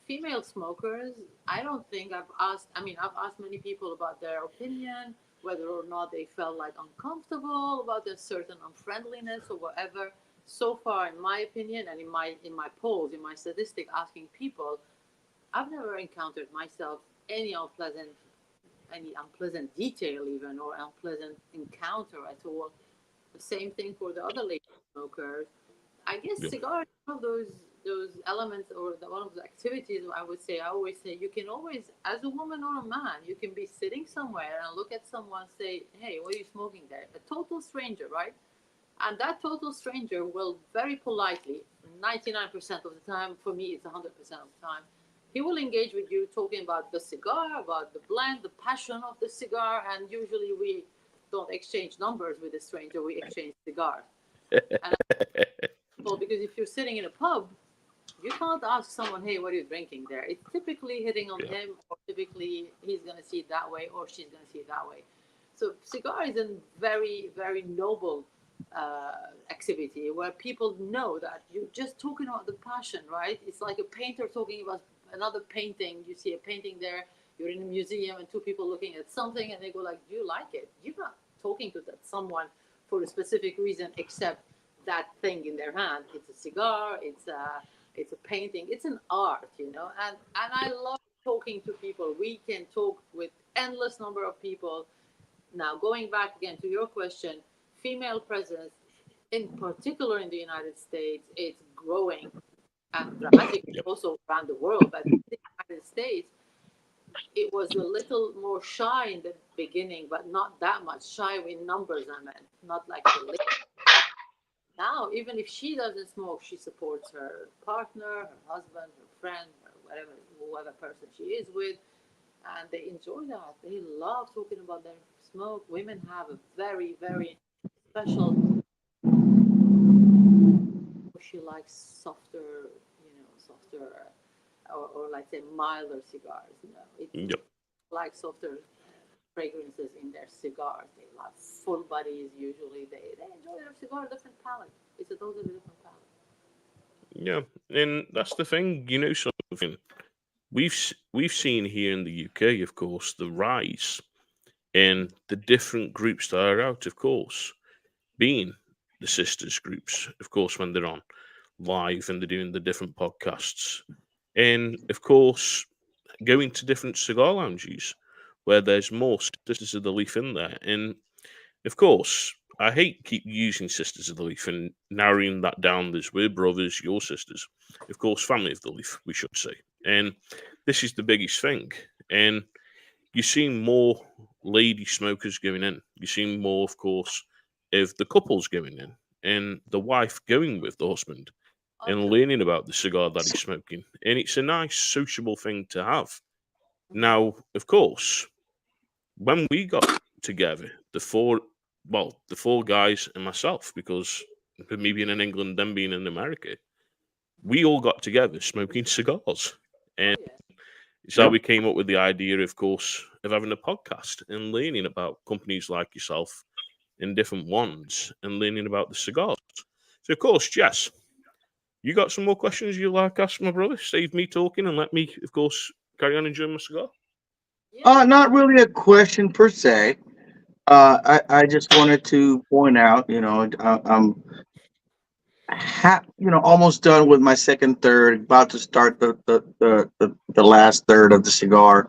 female smokers, I don't think I've asked many people about their opinion, whether or not they felt like uncomfortable about a certain unfriendliness or whatever. So far, in my opinion, and in my polls, in my statistic, asking people, I've never encountered myself any unpleasant detail even or unpleasant encounter at all. The same thing for the other lady smokers. I guess Yeah. cigar is one of those elements or one of the activities I would say. I always say you can always, as a woman or a man, you can be sitting somewhere and look at someone, say, "Hey, what are you smoking there?" A total stranger, right? And that total stranger will very politely, 99% of the time, for me it's 100% of the time, he will engage with you talking about the cigar, about the blend, the passion of the cigar, and usually we don't exchange numbers with a stranger, we exchange cigars. And well, because if you're sitting in a pub, you can't ask someone, "Hey, what are you drinking there?" It's typically hitting on Yeah. him, or typically he's going to see it that way, or she's going to see it that way. So, cigar is a very, very noble activity where people know that you're just talking about the passion, right? It's like a painter talking about another painting. You see a painting there, you're in a museum, and two people looking at something, and they go like, "Do you like it?" You're not talking to that someone for a specific reason except that thing in their hand. It's a cigar. It's a painting. It's an art, And I love talking to people. We can talk with endless number of people. Now, going back again to your question, female presence, in particular in the United States, it's growing and dramatically Yep. also around the world. But in the United States, it was a little more shy in the beginning, but not that much shy in numbers. I meant not like the now, even if she doesn't smoke, she supports her partner, her husband, her friend, or whoever person she is with, and they enjoy that. They love talking about their smoke. Women have a very, very special. She likes softer, or let's say milder cigars. It's Yep. like softer fragrances in their cigars. They love full bodies usually. They enjoy their cigar different palate. It's a totally different palate. Yeah. And that's the thing, something. We've seen here in the UK, of course, the rise in the different groups that are out, of course, being the sisters groups, of course, when they're on live and they're doing the different podcasts. And of course, going to different cigar lounges where there's more sisters of the leaf in there. And of course, I hate keep using sisters of the leaf and narrowing that down as we're brothers, your sisters. Of course, family of the leaf, we should say. And this is the biggest thing. And you're seeing more lady smokers going in. You're seeing more, of course, of the couples going in and the wife going with the husband and learning about the cigar that he's smoking. And it's a nice sociable thing to have. Now, of course, when we got together, the four guys and myself, because with me being in England, them being in America, we all got together smoking cigars. And Oh, yes. it's how we came up with the idea, of course, of having a podcast and learning about companies like yourself in different ones and learning about the cigars. So, of course, Jess, you got some more questions you'd like to ask my brother? Save me talking and let me, of course, carry on enjoying my cigar. Yeah. Not really a question per se. I just wanted to point out, I'm almost done with my second third, about to start the last third of the cigar.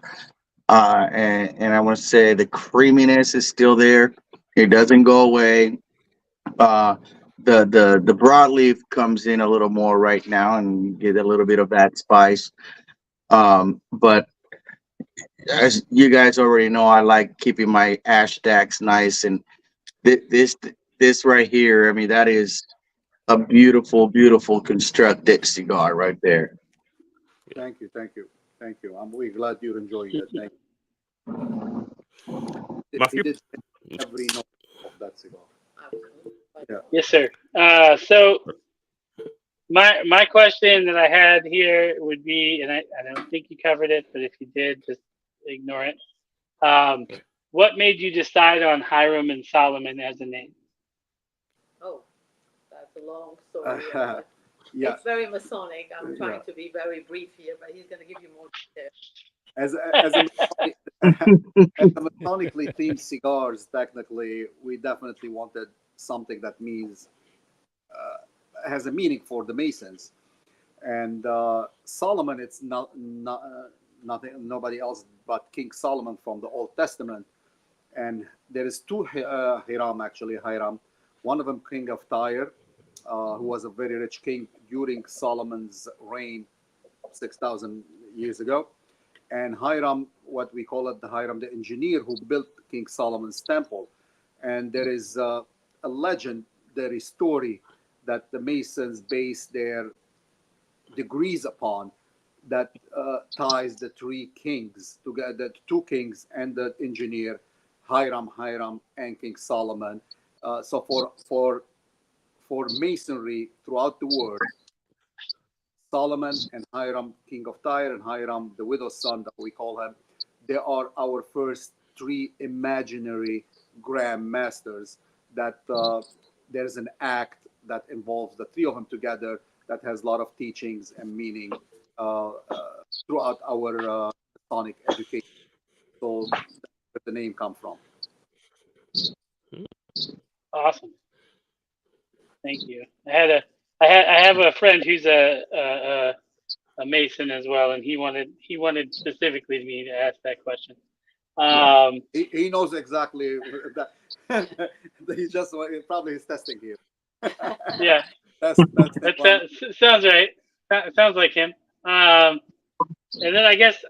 And I want to say the creaminess is still there. It doesn't go away. Uh, the broadleaf comes in a little more right now, and you get a little bit of that spice. But as you guys already know, I like keeping my ash stacks nice, and this this right here. I mean, that is a beautiful, beautiful constructed cigar right there. Thank you, thank you, thank you. I'm really glad you're enjoying it. Thank you. He Matthew? did every note of that cigar. Absolutely. Yeah. Yes, sir. So my question that I had here would be, and I don't think you covered it, but if you did, just ignore it. What made you decide on Hiram and Solomon as a name? Oh, that's a long story. Yeah, It's very Masonic. I'm trying Yeah. to be very brief here, but he's going to give you more details. as a as a Masonically themed cigars, technically, we definitely wanted something that means has a meaning for the Masons. And Solomon, it's nothing, nobody else but King Solomon from the Old Testament. And there is two Hiram, actually, Hiram. One of them, King of Tyre, who was a very rich king during Solomon's reign 6,000 years ago. And Hiram, what we call it, the Hiram, the engineer who built King Solomon's temple. And there is a legendary story that the Masons base their degrees upon, that ties the three kings together, the two kings and the engineer, Hiram, and King Solomon. So for masonry throughout the world, Solomon and Hiram, king of Tyre, and Hiram, the widow's son that we call him, they are our first three imaginary grand masters. That there's an act that involves the three of them together that has a lot of teachings and meaning throughout our Masonic education. So that's where the name come from. Awesome. Thank you. I have a friend who's a Mason as well, and he wanted specifically me to ask that question. He knows exactly that. He just probably is testing here. Yeah, That's that sounds right. Sounds like him. And then I guess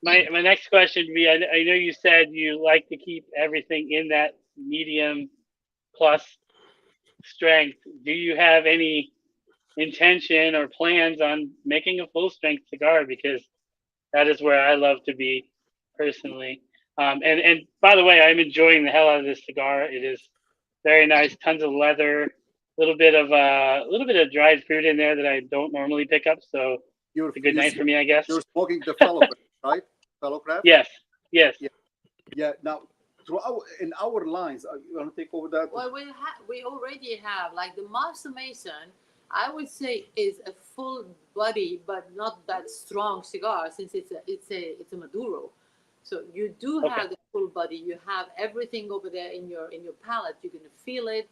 my next question would be: I know you said you like to keep everything in that medium plus strength. Do you have any intention or plans on making a full strength cigar? Because that is where I love to be personally. And by the way, I'm enjoying the hell out of this cigar. It is very nice, tons of leather, a little bit of dried fruit in there that I don't normally pick up. So it's a good night for me, I guess. You're smoking the fellow craft, right? Fellow craft? Yes. Yeah. Now, in our lines, you want to take over that? Well, we already have, like, the Master Mason, I would say, is a full body but not that strong cigar, since it's a Maduro. So you do have the full body. You have everything over there in your palate. You're gonna feel it.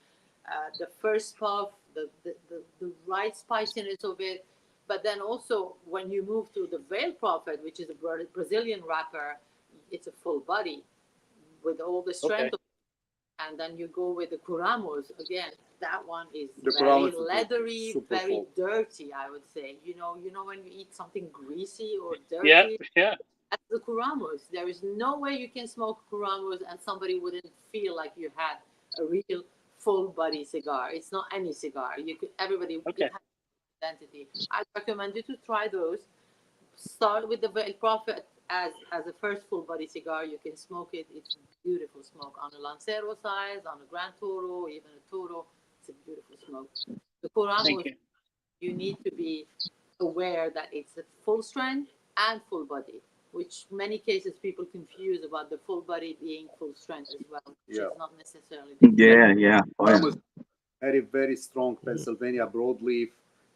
The first puff, the right spiciness of it. But then also when you move to the Veil Prophet, which is a Brazilian wrapper, it's a full body with all the strength. And then you go with the Curamos again. That one is very leathery, very full. dirty, I would say. You know when you eat something greasy or dirty. Yeah. That's the Curamos. There is no way you can smoke Curamos and somebody wouldn't feel like you had a real full body cigar. It's not any cigar. Everybody would have identity. I recommend you to try those. Start with the Veil Prophet as a first full body cigar. You can smoke it. It's beautiful smoke on a Lancero size, on a Gran Toro, even a Toro. It's a beautiful smoke. The Curamos, you need to be aware that it's a full strength and full body which many cases people confuse about the full body being full strength as well, which Yeah. is not necessarily the case. Yeah, yeah. Oh, yeah. Very, very strong Pennsylvania broadleaf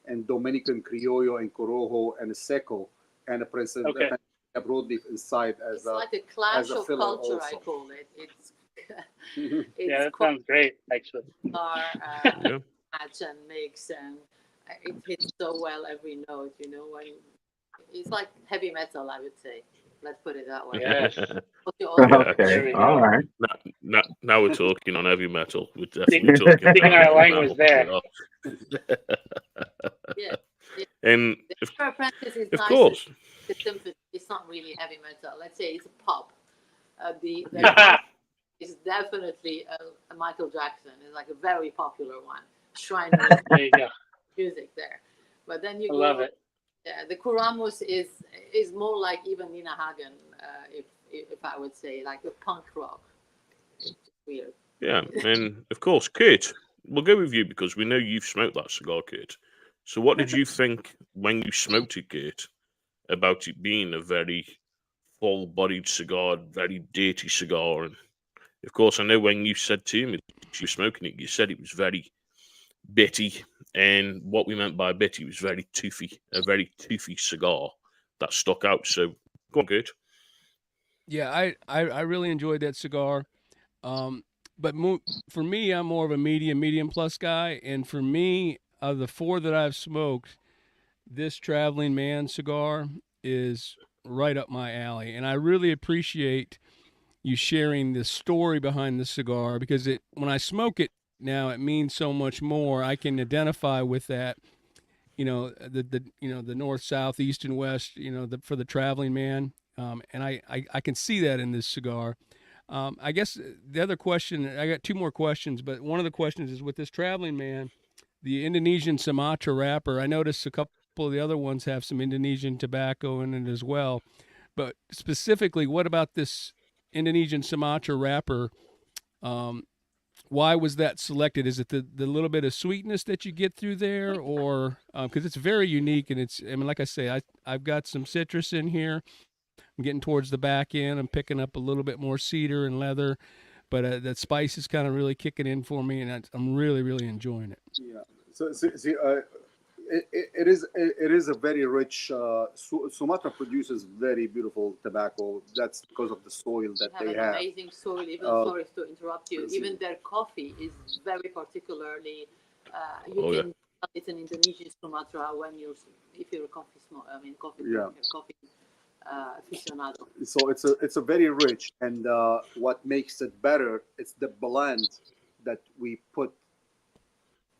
and Dominican Criollo and Corojo and a Seco and a Pennsylvania broadleaf inside as It's like a clash a of filler culture, I also. call it. It's Yeah, it's that sounds great, actually. car Yeah. match and mix, and it hits so well every note. You know, when it's like heavy metal, I would say. Let's put it that way. Yes. What you all Yeah. Okay. There we All go. right. Now we're talking on heavy metal. We're definitely talking Speaking about our heavy language metal. there. yeah. And The Star Apprentice is of nice. course, The symphony. It's not really heavy metal. Let's say it's a pop. The Yeah. is definitely a Michael Jackson. It's like a very popular one. Shrine There you go. music there. But then you I go. love it. Yeah, the Kuramus is more like even Nina Hagen, if I would say, like a punk rock. It's weird. yeah. And of course, Kurt, we'll go with you because we know you've smoked that cigar, Kurt. So what did you think when you smoked it, Kurt, about it being a very full-bodied cigar, very dirty cigar? And of course, I know when you said to me that you were smoking it, you said it was very bitty, and what we meant by bitty was very toothy, a very toothy cigar that stuck out. So go on, Kurt. Yeah, I really enjoyed that cigar. But for me, I'm more of a medium plus guy, and for me, of the four that I've smoked, this Traveling Man cigar is right up my alley, and I really appreciate you sharing the story behind the cigar because when I smoke it now, it means so much more. I can identify with that. The north, south, east, and west. For the Traveling Man, and I can see that in this cigar. I guess the other question, I got two more questions, but one of the questions is with this Traveling Man, the Indonesian Sumatra wrapper. I noticed a couple of the other ones have some Indonesian tobacco in it as well. But specifically, what about this Indonesian Sumatra wrapper? Why was that selected? Is it the little bit of sweetness that you get through there, or because it's very unique and like I say, I've got some citrus in here. I'm getting towards the back end. I'm picking up a little bit more cedar and leather, but that spice is kind of really kicking in for me, and I'm really, really enjoying it. Yeah. So see, it is a very rich. Sumatra produces very beautiful tobacco. That's because of the soil that They they have an have. amazing soil. Even sorry to interrupt you. Yes. Even their coffee is very particularly. You Oh, yeah. can tell it's an Indonesian Sumatra if you're a coffee coffee Yeah. drinker, coffee aficionado. So it's a very rich, and what makes it better, it's the blend that we put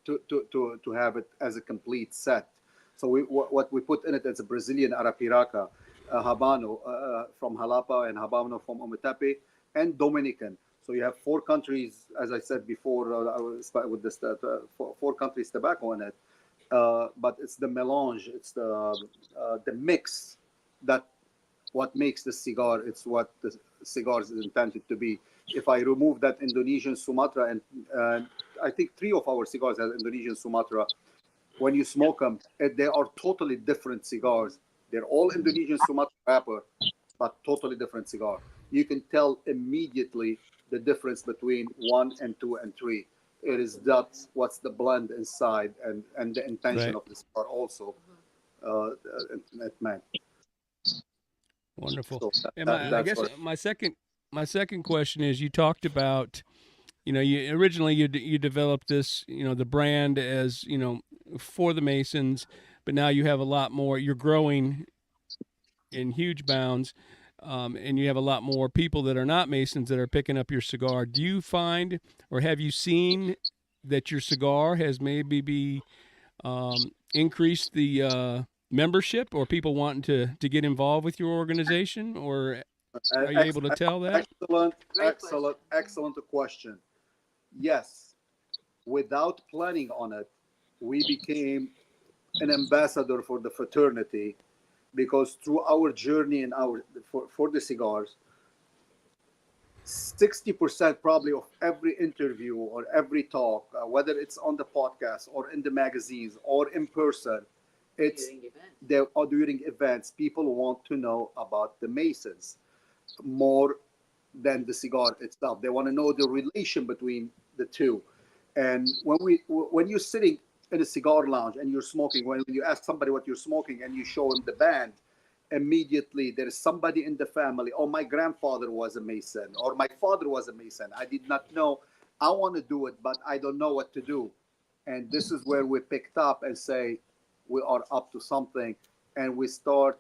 to have it as a complete set. So what we put in it is a Brazilian Arapiraca, Habano from Jalapa, and Habano from Ometepe, and Dominican. So you have four countries, as I said before, with this four countries tobacco in it. But it's the melange, it's the mix that what makes the cigar. It's what the cigars is intended to be. If I remove that Indonesian Sumatra, and I think three of our cigars have Indonesian Sumatra, when you smoke them, they are totally different cigars. They're all Indonesian Sumatra wrapper, but totally different cigar. You can tell immediately the difference between 1 and 2 and 3. It is that's what's the blend inside and the intention Right. of the cigar also. It meant. Wonderful. So And I guess my second question is, you talked about, you originally you developed this, the brand as, for the Masons, but now you have a lot more. You're growing in huge bounds, and you have a lot more people that are not Masons that are picking up your cigar. Do you find, or have you seen that your cigar has maybe increased the membership, or people wanting to get involved with your organization, or are you able to tell that? Excellent question. Yes, without planning on it, we became an ambassador for the fraternity, because through our journey and for the cigars, 60% probably of every interview or every talk, whether it's on the podcast or in the magazines or in person, It's During events. there are during events. People want to know about the Masons more than the cigar itself. They want to know the relation between the two. And when you're sitting in a cigar lounge and you're smoking, when you ask somebody what you're smoking and you show them the band, immediately there is somebody in the family. Oh, my grandfather was a Mason, or my father was a Mason. I did not know. I want to do it, but I don't know what to do. And this is where we picked up and say we are up to something, and we start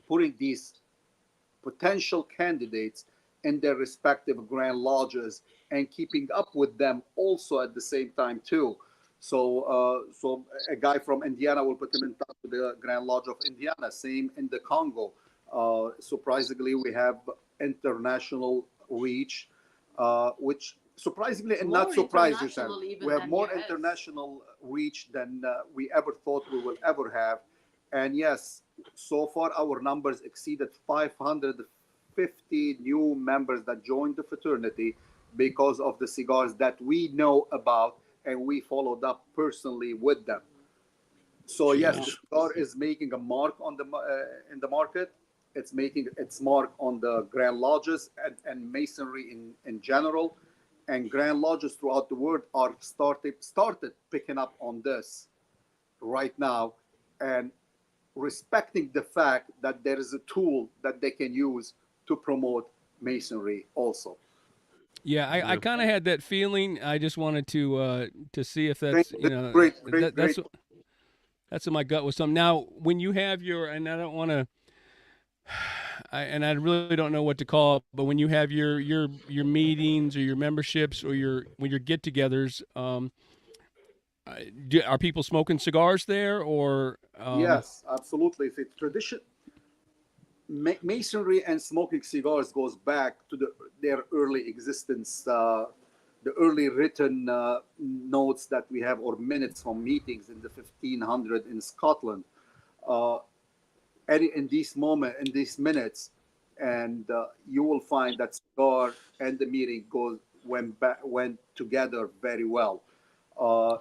putting these potential candidates in their respective grand lodges and keeping up with them also at the same time too. So a guy from Indiana will put him in touch with the Grand Lodge of Indiana. Same in the Congo. Surprisingly, we have international reach, which surprisingly and not More surprisingly, international even we have than more US. international reach than we ever thought we will ever have. And yes, so far our numbers exceeded 550 new members that joined the fraternity because of the cigars that we know about and we followed up personally with them. So yes, the Jesus. cigar is making a mark on the in the market. It's making its mark on the Grand Lodges and Masonry in general, and Grand Lodges throughout the world are started picking up on this right now, and respecting the fact that there is a tool that they can use to promote Masonry also. Yeah, I Yeah. kind of had that feeling. I just wanted to see if Great, that's you know great, that, great, great. that's in my gut with some. Now, when you have your, and I don't want to, and I really don't know what to call it, but when you have your meetings or your memberships or your when your get-togethers, are people smoking cigars there or? Yes, absolutely. It's a tradition. Masonry and smoking cigars goes back to their early existence, the early written notes that we have or minutes from meetings in the 1500 in Scotland. Uh, and in these minutes, and you will find that cigar and the meeting went together very well.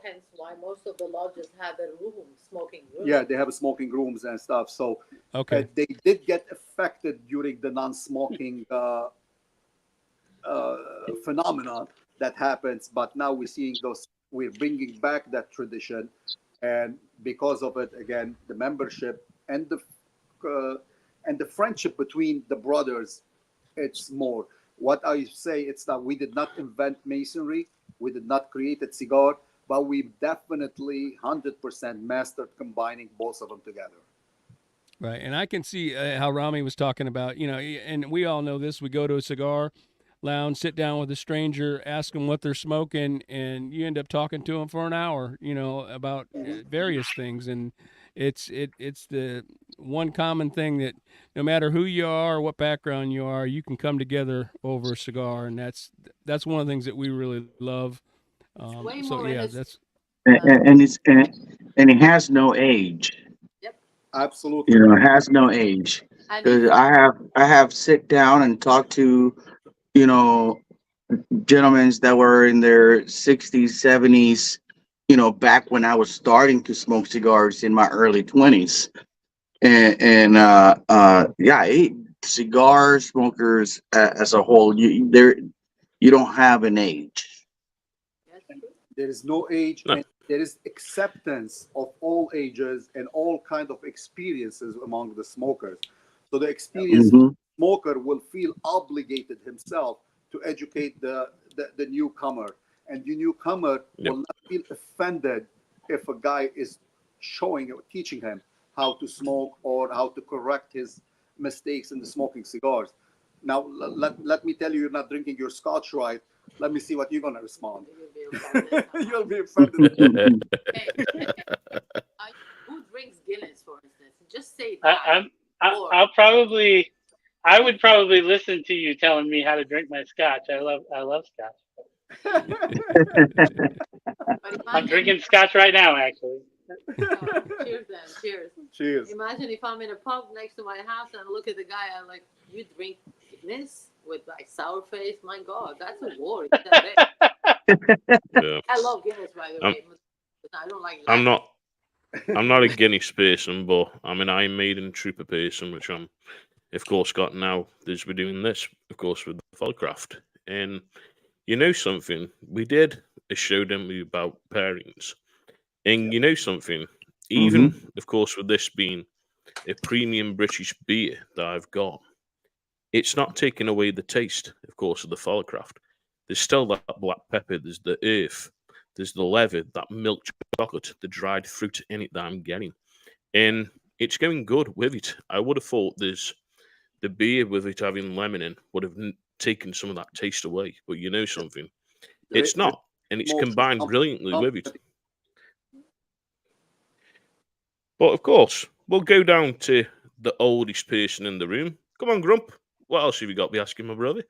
Hence why most of the lodges have a room, smoking room. Yeah, they have smoking rooms and stuff. So Okay. they did get affected during the non-smoking phenomenon that happens, but now we're seeing those. We're bringing back that tradition, and because of it, again, the membership and the friendship between the brothers, it's more. What I say, it's that we did not invent Masonry, we did not create a cigar, but we definitely 100% mastered combining both of them together. Right, and I can see how Rami was talking about, and we all know this. We go to a cigar lounge, sit down with a stranger, ask them what they're smoking, and you end up talking to them for an hour, about various things. And it's the one common thing that no matter who you are or what background you are, you can come together over a cigar, and that's one of the things that we really love. Way So more yeah, innocent. that's And it has no age. Yep. Absolutely. It has no age. And Because if I have sit down and talked to, you know, gentlemen that were in their 60s, 70s, back when I was starting to smoke cigars in my early 20s. Yeah, cigar smokers as a whole, you don't have an age. that's true. There is no age, No. and there is acceptance of all ages and all kind of experiences among the smokers. So the experienced Hmm. smoker will feel obligated himself to educate the newcomer, and the newcomer Yep. will not feel offended if a guy is showing or teaching him how to smoke or how to correct his mistakes in the smoking cigars. Now, let me tell you, you're not drinking your scotch right. Let me see what you're gonna respond. You'll be offended. You'll be offended. Hey, who drinks Guinness, for instance? Just say I, that. I'm Or I would probably listen to you telling me how to drink my scotch. I love scotch. but I'm imagine. drinking scotch right now, actually. Cheers then. Cheers. Cheers. Imagine if I'm in a pub next to my house and I look at the guy, I'm like, you drink Guinness with like sour face? My God, that's a war. Yeah. I love Guinness, by the Um, way. I don't like I'm lemon. not. I'm not a Guinness person, but I'm an Iron Maiden trooper person, which I'm, of course, got now. As we're doing this, of course, with the Fallcraft. And you know something? We did a show, didn't we, about pairings. And you know something? Even, of course, with this being a premium British beer that I've got, it's not taking away the taste, of course, of the Fallcraft. There's still that black pepper, there's the earth, there's the leather, that milk chocolate, the dried fruit in it that I'm getting. And it's going good with it. I would have thought there's the beer with it having lemon in would have taken some of that taste away. But you know something? It's The not. And it's smoke is combined brilliantly with it. complementing. But of course, we'll go down to the oldest person in the room. Come on, Grump. What else have you got to be asking, my brother?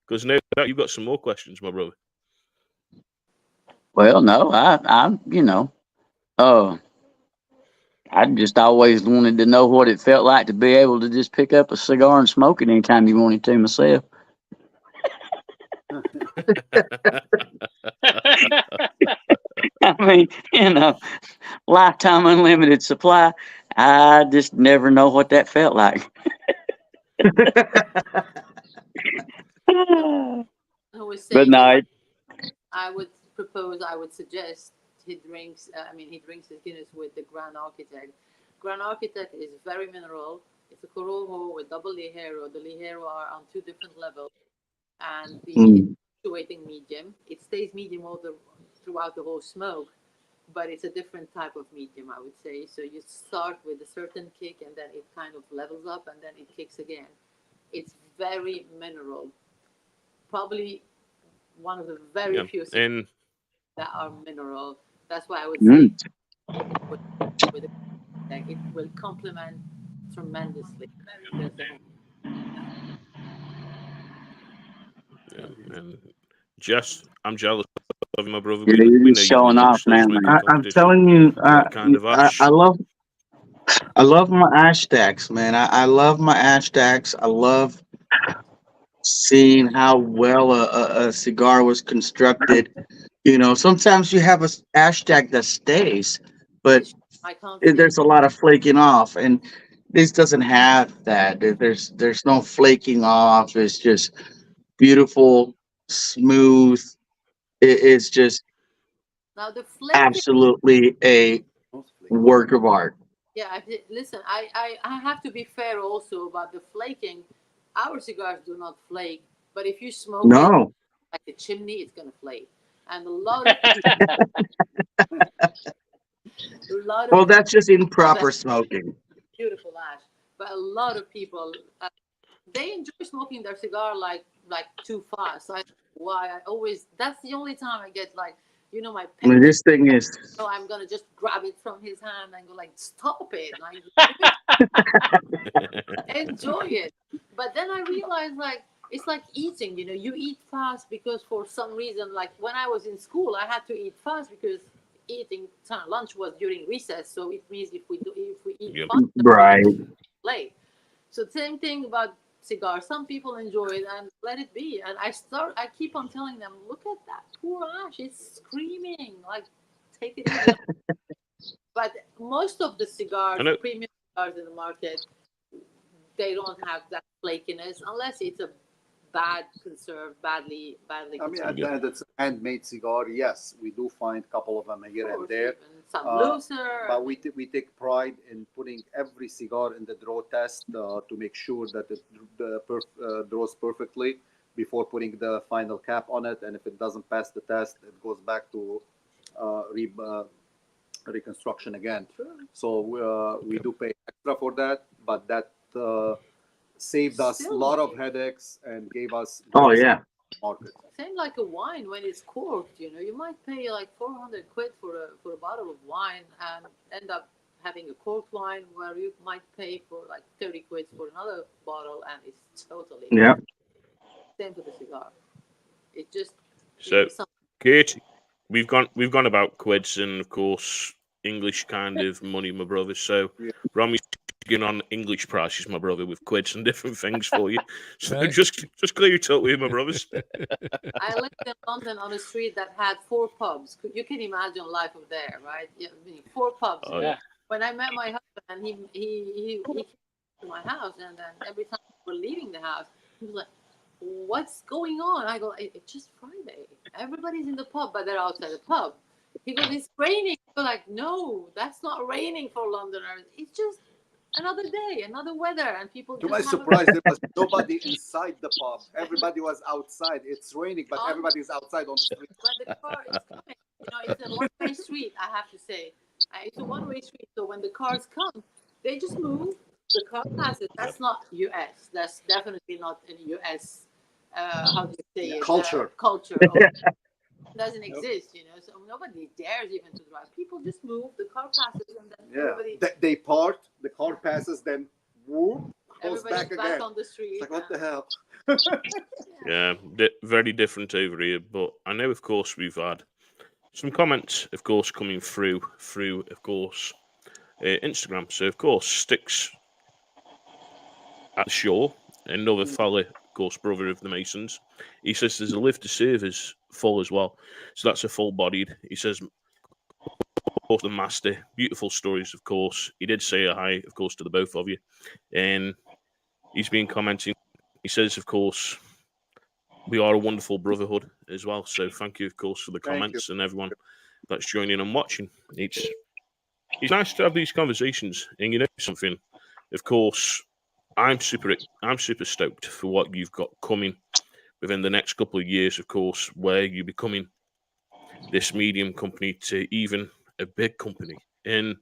Because no doubt you've got some more questions, my brother. Well, no, I'm, I just always wanted to know what it felt like to be able to just pick up a cigar and smoke it anytime you wanted to myself. I mean, lifetime unlimited supply. I just never know what that felt like. I was But saying no, I would suggest he drinks. He drinks his Guinness with the Grand Architect. Grand Architect is very mineral. It's a Corojo with double Ligero. The Ligero are on two different levels, and the fluctuating medium. It stays medium throughout the whole smoke, but it's a different type of medium, I would say. So you start with a certain kick, and then it kind of levels up, and then it kicks again. It's very mineral. Probably one of the very Yeah. few And that are mineral. That's why I would say with it will complement tremendously. That's the and Jess, I'm jealous of you, my brother. you're We know just you showing win off this now, smoking man. I'm competition. telling you, What kind of ash? I love my ash stacks, man. I love my ash stacks. I love seeing how well a cigar was constructed. Sometimes you have a ash stack that stays, but I can't see. there's a lot of flaking off, and this doesn't have that. There's no flaking off. It's just beautiful, smooth. It's just Now the flaking. absolutely a Mostly. work of art. Yeah, listen. I have to be fair also about the flaking. Our cigars do not flake, but if you smoke it No, like a chimney, it's gonna flake. And a lot of people, well, that's just love that improper smoking. beautiful ash, but a lot of people they enjoy smoking their cigar like too fast. I why I always that's the only time I get like my I mean, pen. this thing is I'm gonna just grab it from his hand and go like stop it, like enjoy it. But then I realized like it's like eating. You eat fast because for some reason, like when I was in school, I had to eat fast because eating time lunch was during recess. So it means if we eat Yep. fast, right. late. So same thing about cigars. Some people enjoy it and let it be. And I keep on telling them, look at that poor ash. It's screaming. Like, take it easy. But most of the cigars, I know. premium cigars in the market, they don't have that flakiness unless it's a bad conserved, badly I mean, conserved. at the end, it's a handmade cigar. Yes, we do find a couple of them here and there. Even some Uh, looser. But we take pride in putting every cigar in the draw test to make sure that it draws perfectly before putting the final cap on it. And if it doesn't pass the test, it goes back to reconstruction again. True. So we do pay extra for that, but that saved us a Still lot of worth it. headaches and gave us Oh great yeah. market. Same like a wine when it's corked, you might pay like 400 quid for a bottle of wine and end up having a corked wine where you might pay for like 30 quid for another bottle and it's totally Yeah. same for the cigar. It just So, some, Kate, we've gone about quids and of course English kind of money, my brother. So, Yeah. Romy, arguing on English prices, my brother, with quids and different things for you. So Right. just clear your talk with my brothers. I lived in London on a street that had 4 pubs. You can imagine life of there, right? Yeah, I mean, 4 pubs. Oh, Yeah. When I met my husband, he came to my house, and then every time we were leaving the house, he was like, "What's going on?" I go, "It's just Friday. Everybody's in the pub, but they're outside the pub." He goes, "It's raining." We're like, "No, that's not raining for Londoners. It's just another day, another weather, and people." To just my have surprise, there was nobody inside the pub. Everybody was outside. It's raining, but Oh. everybody's outside on the street. When the car is coming, it's a one-way street. I have to say, it's a one-way street. So when the cars come, they just move. The car passes. That's not U.S. That's definitely not in U.S. How do you say it? Culture. Culture. Doesn't exist, So nobody dares even to drive. People just move. The car passes, and then Yeah, everybody, they part. The car passes, then whoop, goes everybody's back again. on the street. It's like, what the hell? Yeah, very different over here. But I know, of course, we've had some comments, of course, coming through, of course, Instagram. So, of course, Sticks at the Shore, another fella, of course, brother of the Masons. He says there's a live to serve is full as well. So that's a full bodied. He says, of course, the master. Beautiful stories, of course. He did say a hi, of course, to the both of you. And he's been commenting. He says, of course, we are a wonderful brotherhood as well. So thank you, of course, for the Thank comments and everyone that's joining and watching. It's nice to have these conversations. And you know something, of course, I'm super stoked for what you've got coming within the next couple of years, of course, where you're becoming this medium company to even a big company. And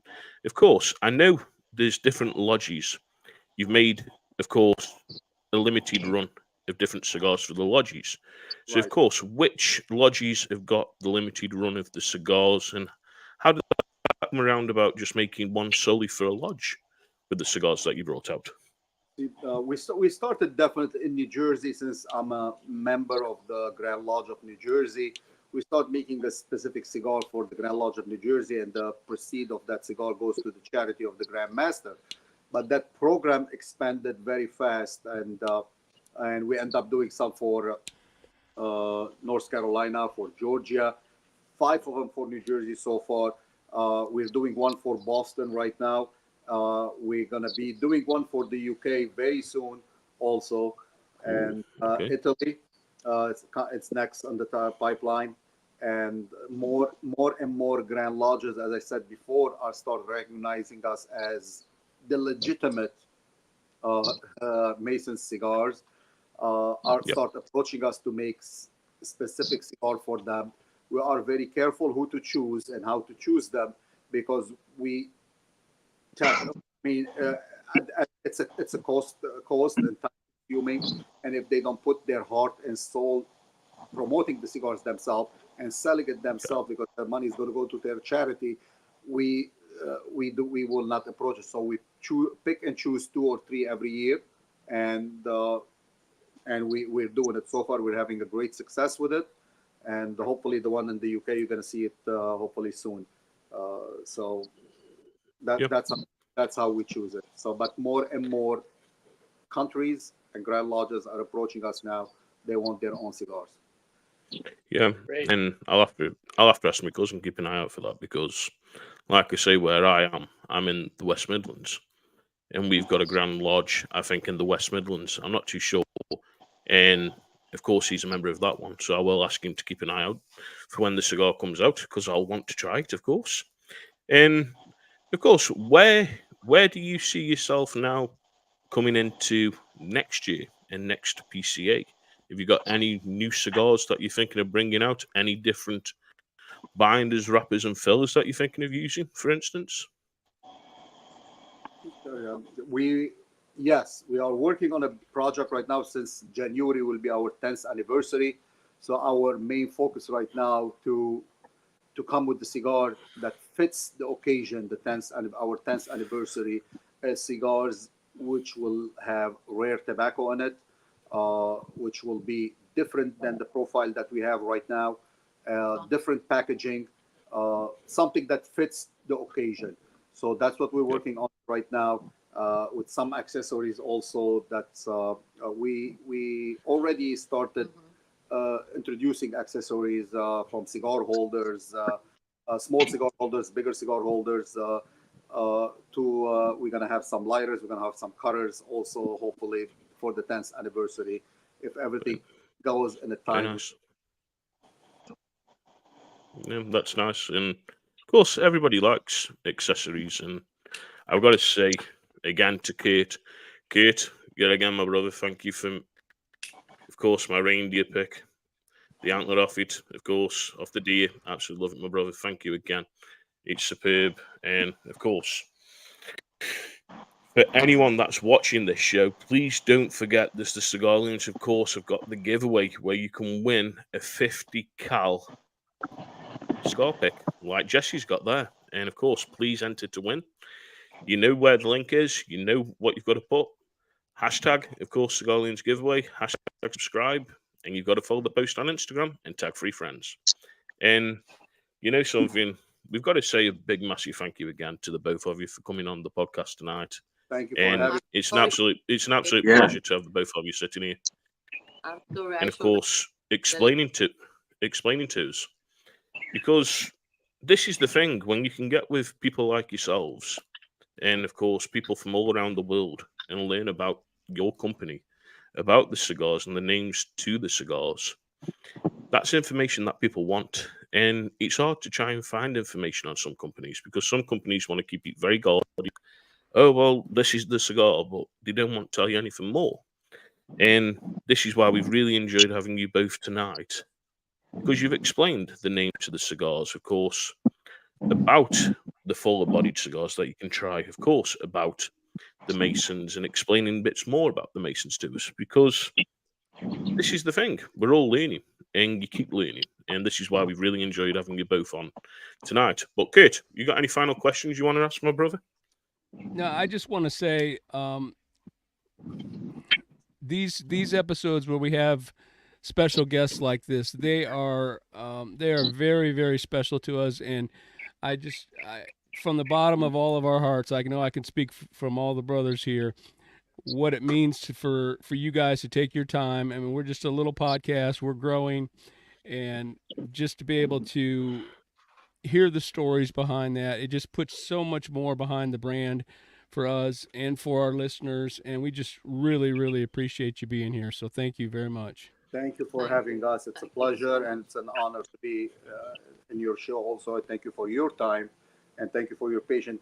of course, I know there's different lodges. You've made, of course, a limited run of different cigars for the lodges. So, of Right. course, which lodges have got the limited run of the cigars, and how did that come around about just making one solely for a lodge with the cigars that you brought out? We started definitely in New Jersey, since I'm a member of the Grand Lodge of New Jersey. We start making a specific cigar for the Grand Lodge of New Jersey, and the proceed of that cigar goes to the charity of the Grand Master. But that program expanded very fast, and we end up doing some for North Carolina, for Georgia, 5 of them for New Jersey so far. We're doing one for Boston right now. We're gonna be doing one for the UK very soon, also, and Okay. Italy. It's next on the pipeline, and more and more Grand Lodges, as I said before, are start recognizing us as the legitimate Mason cigars. Are Yep. start approaching us to make specific cigar for them. We are very careful who to choose and how to choose them, because we I mean, it's a cost and time consuming, and if they don't put their heart and soul promoting the cigars themselves and selling it themselves, because their money is going to go to their charity, we will not approach it. So we pick and choose 2 or 3 every year, and we're doing it. So far, we're having a great success with it, and hopefully the one in the UK, you're going to see it hopefully soon. So Yep. that's how we choose it. So, but more and more countries and Grand Lodges are approaching us now. They want their own cigars. Yeah, Great. and I'll have to ask my cousin, keep an eye out for that, because, like I say, where I am, I'm in the West Midlands, and we've got a Grand Lodge, I think, in the West Midlands. I'm not too sure, and of course he's a member of that one, so I will ask him to keep an eye out for when the cigar comes out, because I'll want to try it, of course. And of course, where do you see yourself now coming into next year and next PCA? Have you got any new cigars that you're thinking of bringing out? Any different binders, wrappers, and fillers that you're thinking of using, for instance? Yes, we are working on a project right now. Since January will be our 10th anniversary, so our main focus right now to come with the cigar that fits the occasion, our 10th anniversary, cigars which will have rare tobacco in it, which will be different than the profile that we have right now, different packaging, something that fits the occasion. So that's what we're working on right now. with some accessories also. That's we already started introducing accessories from cigar holders, small cigar holders, bigger cigar holders. To we're gonna have some lighters, we're gonna have some cutters also, hopefully for the 10th anniversary, if everything goes in a Very time. nice. Yeah, that's nice. And of course, everybody likes accessories. And I've got to say again to Kate, yet again, my brother, thank you for, of course, my reindeer pick, the antler off it, of course, off the deer. Absolutely love it, my brother. Thank you again. It's superb. And of course, for anyone that's watching this show, please don't forget there's the Cigar Lounge, of course, have got the giveaway where you can win a 50 cal cigar pick like Jesse's got there. And of course, please enter to win. You know where the link is, you know what you've got to put. Hashtag, of course, Cigar Lounge giveaway, hashtag subscribe, and you've got to follow the post on Instagram and tag 3 friends. And you know something, we've got to say a big, massive thank you again to the both of you for coming on the podcast tonight. Thank you for And having. it's an absolute Yeah. pleasure to have the both of you sitting here. I'm sorry. And of course, explaining to us, because this is the thing, when you can get with people like yourselves, and of course people from all around the world, and learn about your company, about the cigars and the names to the cigars, that's information that people want. And it's hard to try and find information on some companies, because some companies want to keep it very guarded. Oh, well, this is the cigar, but they don't want to tell you anything more. And this is why we've really enjoyed having you both tonight, because you've explained the names of the cigars, of course, about the fuller bodied cigars that you can try, of course, about the Masons, and explaining bits more about the Masons to us, because this is the thing. We're all learning, and you keep learning. And this is why we've really enjoyed having you both on tonight. But Kurt, you got any final questions you want to ask my brother? No, I just want to say these episodes where we have special guests like this, they are very, very special to us. And I from the bottom of all of our hearts, I know I can speak from all the brothers here, what it means for you guys to take your time. I mean, we're just a little podcast, we're growing, and just to be able to hear the stories behind that, it just puts so much more behind the brand for us and for our listeners. And we just really, really appreciate you being here. So thank you very much. Thank you for having us. It's a pleasure and it's an honor to be in your show. Also, thank you for your time, and thank you for your patient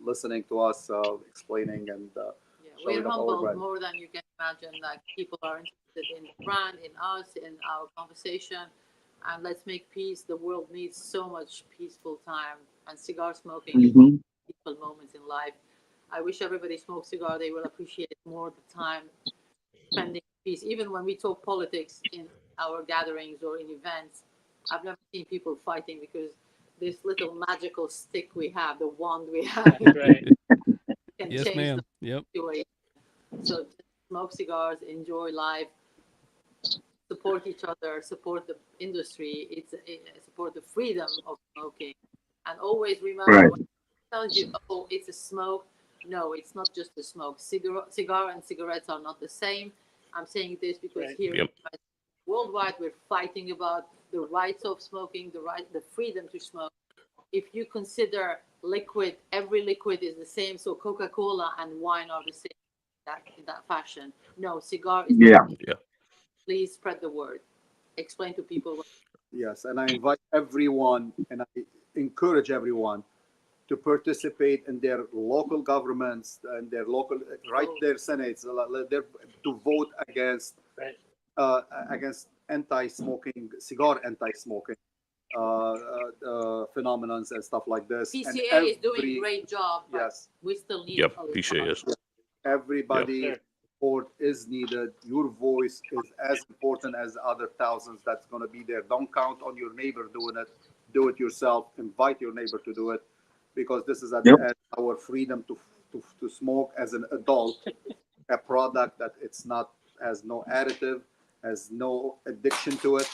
listening to us explaining and showing we're up our humbled brand. more than you can imagine. Like, people are interested in the brand, in us, in our conversation, and let's make peace. The world needs so much peaceful time, and cigar smoking is Mhm. peaceful moments in life. I wish everybody smoked cigar. They will appreciate more the time spending peace. Even when we talk politics in our gatherings or in events, I've never seen people fighting, because this little magical stick we have, the wand we have, That's right. can Yes, change ma'am. the Yep. situation. So just smoke cigars, enjoy life, support each other, support the industry. Support the freedom of smoking, and always remember, Right. when it tells you, "Oh, it's a smoke." No, it's not just a smoke. Cigar and cigarettes are not the same. I'm saying this because Right. here Yep. worldwide we're fighting about the rights of smoking, the freedom to smoke. If you consider liquid, every liquid is the same. So Coca-Cola and wine are the same in that fashion. No, cigar is Yeah. not. Yeah. Please spread the word. Explain to people what. Yes, and I invite everyone and I encourage everyone to participate in their local governments and their local, write their senates, to vote Right. against anti-smoking, cigar anti-smoking phenomenons and stuff like this. And PCA is doing a great job, but yes, we still need Yep. a little Appreciate more. it. everybody Sure. support is needed. Your voice is as important as the other thousands that's going to be there. Don't count on your neighbor doing it. Do it yourself. Invite your neighbor to do it, because this is at Yep. the end our freedom to smoke as an adult, a product that it's not, has no additive, has no addiction to it.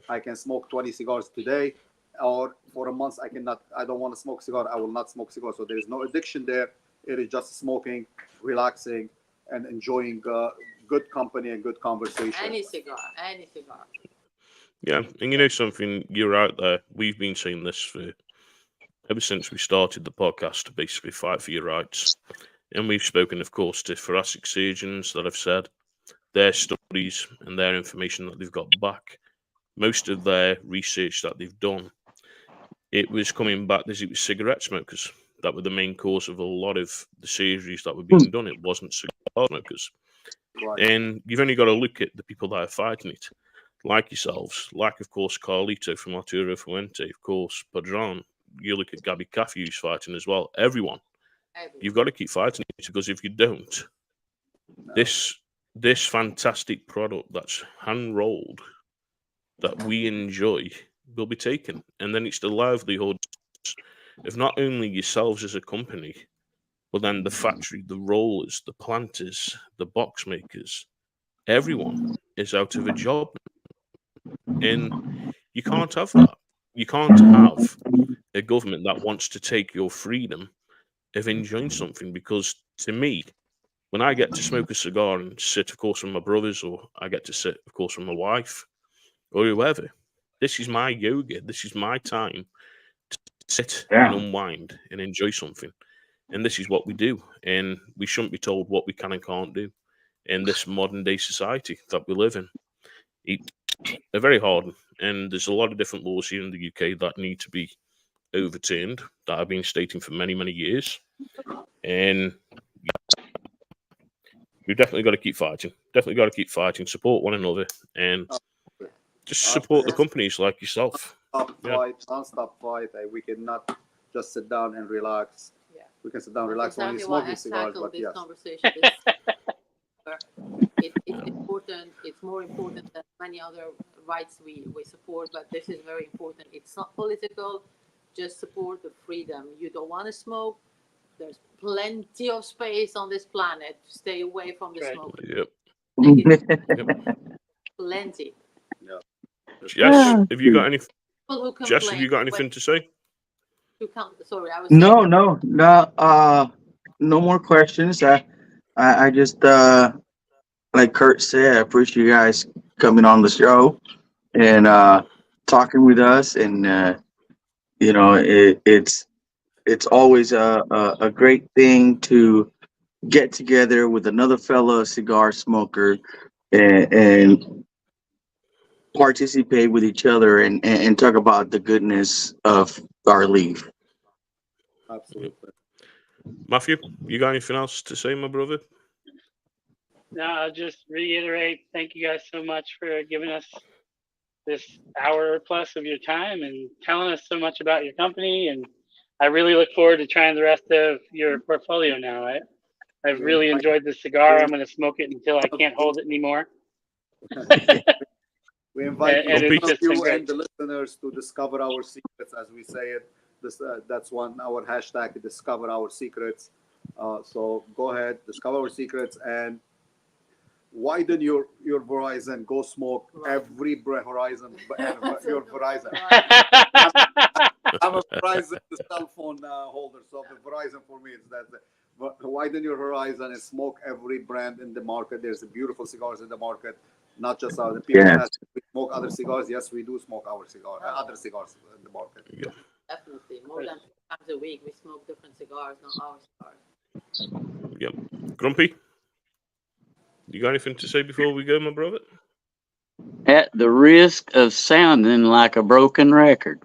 I can smoke 20 cigars today, or for a month I cannot. I don't want to smoke cigar. I will not smoke cigar. So there is no addiction there. It is just smoking, relaxing, and enjoying good company and good conversation. Any cigar, any cigar. Yeah, and you know something, you're out there. We've been saying this for ever since we started the podcast to basically fight for your rights. And we've spoken, of course, to thoracic surgeons that have said their studies and their information that they've got back. Most of their research that they've done, it was coming back as it was cigarette smokers that were the main cause of a lot of the surgeries that were being done. It wasn't cigar smokers. Right. And you've only got to look at the people that are fighting it, like yourselves, like, of course, Carlito from Arturo Fuente, of course, Padron. You look at Gabby Caffey, who's fighting as well. Everyone. You've got to keep fighting it, because if you don't, this fantastic product that's hand rolled that we enjoy will be taken, and then it's the livelihoods of not only yourselves as a company, but then the factory, the rollers, the planters, the box makers. Everyone is out of a job, and you can't have that. You can't have a government that wants to take your freedom of enjoying something, because to me, when I get to smoke a cigar and sit, of course, with my brothers, or I get to sit, of course, with my wife or whoever, this is my yoga. This is my time to sit and unwind and enjoy something. And this is what we do. And we shouldn't be told what we can and can't do in this modern day society that we live in. They're very hard. And there's a lot of different laws here in the UK that need to be overturned, that I've been stating for many, many years. And we've definitely got to keep fighting. Definitely got to keep fighting. Support one another, and just support the companies like yourself. Non-stop fight. We cannot just sit down and relax. Yeah. We can sit down and relax when you're smoking cigars, but this yes. conversation. It's important. It's more important than many other rights we support, but this is very important. It's not political. Just support the freedom. You don't want to smoke. There's plenty of space on this planet to stay away from the smoke. Yep. Plenty. Yeah. Jess, have you got any? People who Jess, have you got anything to say? Sorry, I was. No, no more questions. I just like Kurt said, I appreciate you guys coming on the show and talking with us, and you know, it's always a great thing to get together with another fellow cigar smoker and participate with each other and talk about the goodness of our leaf. Absolutely. Matthew, you got anything else to say, my brother? No, I'll just reiterate, thank you guys so much for giving us this hour or plus of your time and telling us so much about your company. And I really look forward to trying the rest of your portfolio now. I've really enjoyed the cigar. I'm going to smoke it until I can't hold it anymore. We invite And you it's just been and great. the listeners to discover our secrets, as we say it. That's our hashtag, discover our secrets. So go ahead, discover our secrets, and widen your horizon. Go smoke every horizon. Your Verizon. I'm a Verizon cell phone holder, so the Verizon for me is that. Widen your horizon and smoke every brand in the market. There's beautiful cigars in the market, not just our. The people ask, we smoke other cigars. Yes, we do smoke our cigar, other cigars in the market. Yeah. Definitely, more than 2 times a week we smoke different cigars, not our cigars. Yep. Grumpy, you got anything to say before we go, my brother? At the risk of sounding like a broken record.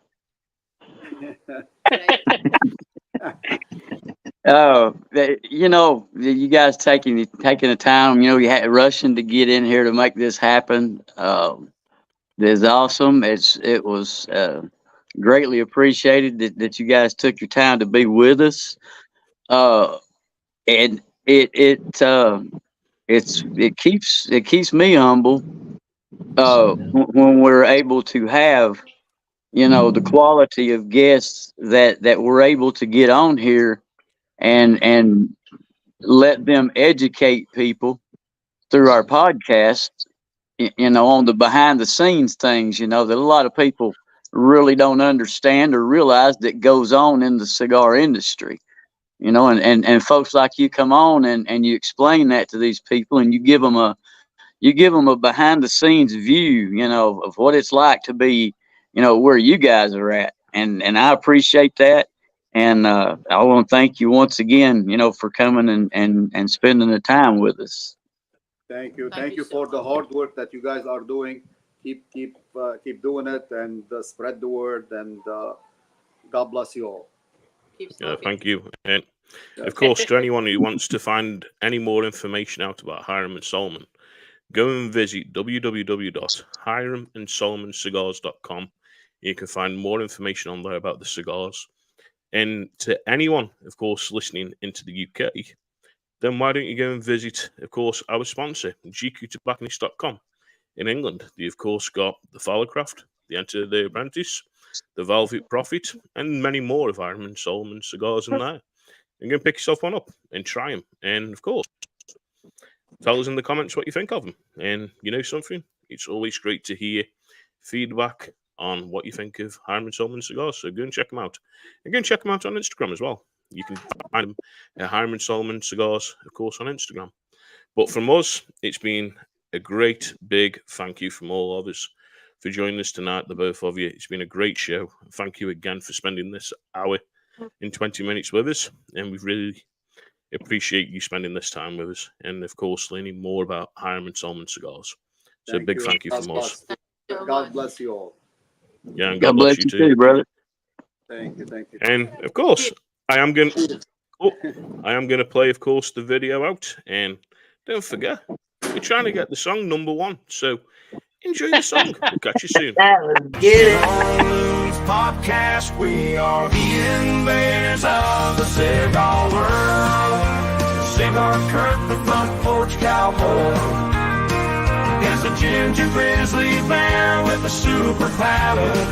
You know, you guys taking the time, you know, you had rushing to get in here to make this happen. It's awesome. It was greatly appreciated that you guys took your time to be with us. And it keeps me humble when we're able to have, you know, the quality of guests that we're able to get on here and let them educate people through our podcast, you know, on the behind the scenes things, you know, that a lot of people really don't understand or realize that goes on in the cigar industry. you know, and folks like you come on and you explain that to these people, and you give them a behind the scenes view, you know, of what it's like to be, you know, where you guys are at. And I appreciate that. And I want to thank you once again, you know, for coming and spending the time with us. Thank you. Thank Thank you you so for the much. hard work that you guys are doing. Keep doing it, and spread the word. And God bless you all. Keep Yeah, smoking. thank you. And Yes. of course, to anyone who wants to find any more information out about Hiram and Solomon, go and visit www.hiramandsolomon.cigars.com. You can find more information on there about the cigars. And to anyone, of course, listening into the UK, then why don't you go and visit, of course, our sponsor, gqtobacconist.com in England. They, of course, got the Fowlercraft, the Enter the Apprentice, the Velvet Prophet, and many more of Hiram and Solomon cigars in there. And go and pick yourself one up and try them. And, of course, tell us in the comments what you think of them. And you know something? It's always great to hear feedback on what you think of Hiram and Solomon cigars. So go and check them out. And go and check them out on Instagram as well. You can find them at Hiram and Solomon Cigars, of course, on Instagram. But from us, it's been a great big thank you from all of us for joining us tonight, the both of you. It's been a great show. Thank you again for spending this hour and 20 minutes with us. And we really appreciate you spending this time with us. And, of course, learning more about Hiram and Solomon Cigars. So Thank big you. thank you from us. So God much. bless you all. Yeah, and God bless you too, brother. Thank you. Thank you. And, of course, I am going to play, of course, the video out. And don't forget, we're trying to get the song #1. So enjoy the song. We'll catch you soon. Cigar Podcast. We are the invaders of the cigar world. Cigar Kurt, the front porch cowboy. Is a ginger grizzly bear with a super palate.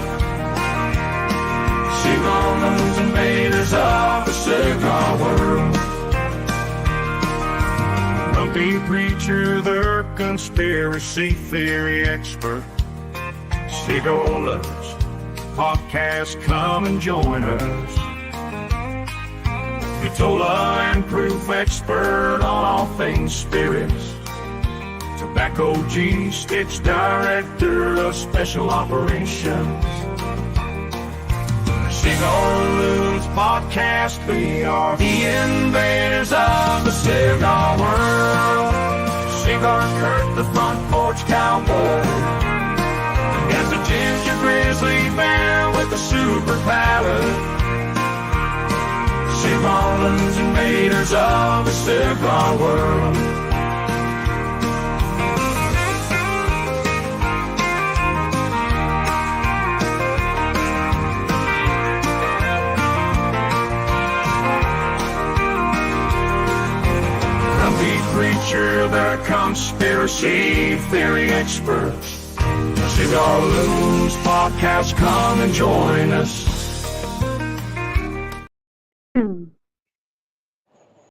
Cigar invaders of the cigar world. Grumpy preacher, the conspiracy theory expert. Cigars Podcast, come and join us. Vitola and proof expert on all things spirits. Tobacco G, Stitch director of special operations. Cigar Loons Podcast, we are the invaders of the cigar world. Cigar Kurt, the front porch cowboy. As a ginger grizzly bear with a super palate. Cigar Loons invaders of the cigar world. Preacher, the conspiracy theory experts. Cigar Loons Podcast, come and join us.